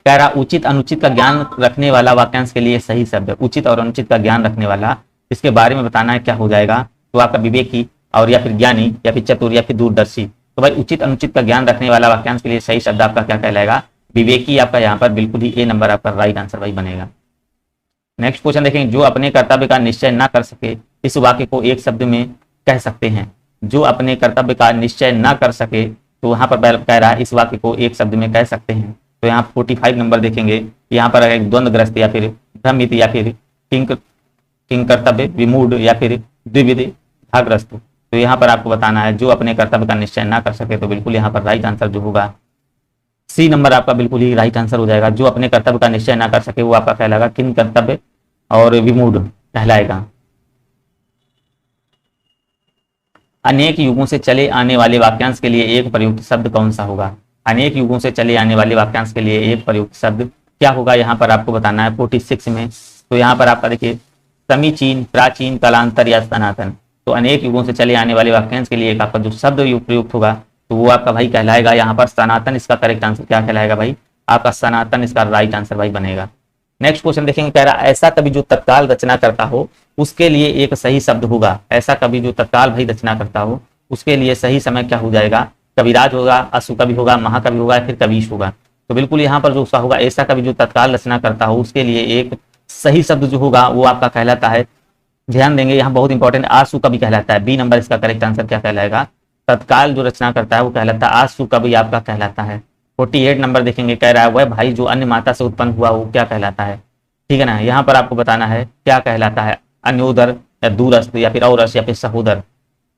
Speaker 1: कह रहा उचित अनुचित का ज्ञान रखने वाला वाक्यांश के लिए सही शब्द है। उचित और अनुचित का ज्ञान रखने वाला, इसके बारे में बताना है क्या हो जाएगा, तो आपका विवेकी और या फिर ज्ञानी या फिर चतुर या फिर दूरदर्शी। तो भाई उचित अनुचित का ज्ञान रखने वाला वाक्यांश के लिए सही शब्द आपका क्या कहलाएगा, विवेकी आपका यहाँ पर बिल्कुल ही ए नंबर आपका राइट आंसर भाई बनेगा। नेक्स्ट क्वेश्चन देखेंगे, जो अपने कर्तव्य का निश्चय ना कर सके इस वाक्य को एक शब्द में कह सकते हैं। जो अपने कर्तव्य का निश्चय ना कर सके, तो वहां पर कह रहा है इस वाक्य को एक शब्द में कह सकते हैं। तो यहाँ 45 नंबर देखेंगे, यहाँ पर एक द्वंद्वग्रस्त या फिर भ्रमित या फिर किंग कर्तव्य विमूढ़ या फिर द्विविध भाग्रस्त। तो यहाँ पर आपको बताना है जो अपने कर्तव्य का निश्चय ना कर सके, तो बिल्कुल यहाँ पर राइट आंसर जो होगा सी नंबर आपका बिल्कुल ही राइट आंसर हो जाएगा। जो अपने कर्तव्य का निश्चय ना कर सके वो आपका कहलाएगा किंग कर्तव्य और विमूढ़ कहलाएगा। अनेक युगों से चले आने वाले वाक्यांश के लिए एक प्रयुक्त शब्द कौन सा होगा? अनेक युगों से चले आने वाले वाक्यांश के लिए एक प्रयुक्त शब्द क्या होगा, यहाँ पर आपको बताना है 46 में। तो यहाँ पर आपका देखिए समीचीन, प्राचीन, कालांतर या सनातन। तो अनेक युगों से चले आने वाले वाक्यांश के लिए एक आपका जो शब्द प्रयुक्त होगा तो वो आपका भाई कहलाएगा यहाँ पर सनातन। इसका करेक्ट आंसर क्या कहलाएगा भाई? आपका सनातन इसका राइट आंसर भाई बनेगा। नेक्स्ट क्वेश्चन देखेंगे, कह रहा ऐसा कवि जो तत्काल रचना करता हो उसके लिए एक सही शब्द होगा। ऐसा कवि जो तत्काल भाई रचना करता हो उसके लिए सही समय क्या हो जाएगा? कविराज होगा, अश्वकवि होगा, महाकवि होगा, फिर कवीश होगा। तो बिल्कुल यहाँ पर जो उसका होगा, ऐसा कवि जो तत्काल रचना करता हो उसके लिए एक सही शब्द जो होगा वो आपका कहलाता है, ध्यान देंगे यहाँ बहुत इंपॉर्टेंट, आशु कवि कहलाता है। बी नंबर इसका करेक्ट आंसर क्या कहलाएगा? तत्काल जो रचना करता है वो कहलाता है आशु कवि आपका कहलाता है। 48 नंबर देखेंगे, कह रहा है वह भाई जो अन्य माता से उत्पन्न हुआ वो क्या कहलाता है? ठीक है ना, यहाँ पर आपको बताना है क्या कहलाता है, अन्योदर या दूरस्थ या फिर औरस या फिर सहोदर।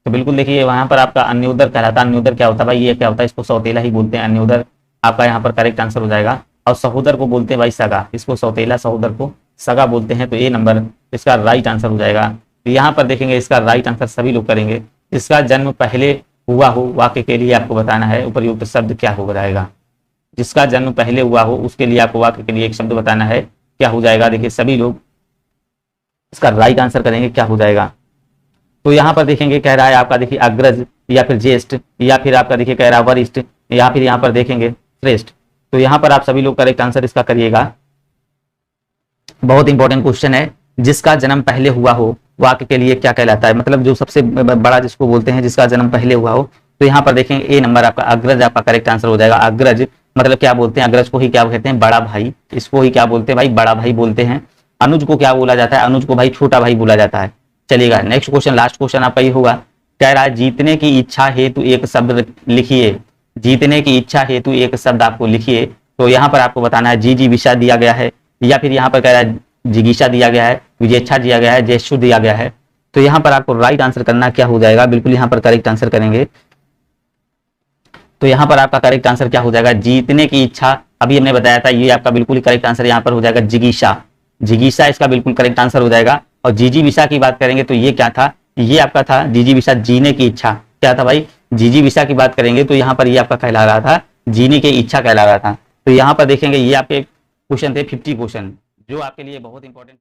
Speaker 1: तो बिल्कुल देखिए वहां पर आपका अन्योदर कहलाता है। अन्योदर क्या होता है भाई? ये क्या होता है, इसको सौतेला ही बोलते हैं। अन्योदर आपका यहाँ पर करेक्ट आंसर हो जाएगा। और सहोदर को बोलते हैं भाई सगा, इसको सौतेला, सहोदर को सगा बोलते हैं। तो ए नंबर इसका राइट आंसर हो जाएगा। तो यहाँ पर देखेंगे इसका राइट आंसर सभी लोग करेंगे। इसका जन्म पहले हुआ हो वाक्य के लिए आपको बताना है उपयुक्त शब्द क्या हो जाएगा। जिसका जन्म पहले हुआ हो उसके लिए आपको वाक्य के लिए एक शब्द बताना है, क्या हो जाएगा? देखिए सभी लोग इसका राइट आंसर करेंगे, क्या हो जाएगा? तो यहाँ पर देखेंगे कह रहा है आपका देखिए अग्रज या फिर ज्येष्ठ या फिर आपका देखिए कह रहा है वरिष्ठ या फिर यहाँ पर देखेंगे श्रेष्ठ। तो यहाँ पर आप सभी लोग करेक्ट आंसर इसका करिएगा। बहुत इंपॉर्टेंट क्वेश्चन है, जिसका जन्म पहले हुआ हो वाक्य के लिए क्या कहलाता है? मतलब जो सबसे बड़ा जिसको बोलते हैं जिसका जन्म पहले हुआ हो। तो यहाँ पर देखेंगे ए नंबर आपका अग्रज आपका करेक्ट आंसर हो जाएगा। अग्रज मतलब क्या बोलते हैं? अग्रज को ही क्या कहते हैं? बड़ा भाई। इसको ही क्या बोलते हैं भाई? बड़ा भाई बोलते हैं। अनुज को क्या बोला जाता है? अनुज को भाई छोटा भाई बोला जाता है। चलिएगा नेक्स्ट क्वेश्चन, लास्ट क्वेश्चन आपका ये होगा, कह रहा है जीतने की इच्छा हेतु एक शब्द लिखिए। जीतने की इच्छा हेतु एक शब्द आपको लिखिए। तो यहाँ पर आपको बताना है जी विषा दिया गया है या फिर यहाँ पर कह रहा है जिगीषा दिया गया है, विजेच्छा दिया गया है, जयशु दिया गया है। तो यहाँ पर आपको राइट आंसर करना क्या हो जाएगा? बिल्कुल यहाँ पर करेक्ट आंसर करेंगे। तो यहाँ पर आपका करेक्ट आंसर क्या हो जाएगा? जीतने की इच्छा, अभी हमने बताया था, ये आपका बिल्कुल करेक्ट आंसर यहाँ पर हो जाएगा जिगीषा। जिगीषा इसका बिल्कुल करेक्ट आंसर हो जाएगा। और जीजी विषा की बात करेंगे तो ये क्या था? ये आपका था जीजी विषा, जीने की इच्छा। क्या था भाई? जीजी विषा की बात करेंगे तो यहाँ पर ये आपका कहला रहा था जीने की इच्छा कहला रहा था। तो यहाँ पर देखेंगे ये आपके क्वेश्चन थे 50 क्वेश्चन जो आपके लिए बहुत इंपॉर्टेंट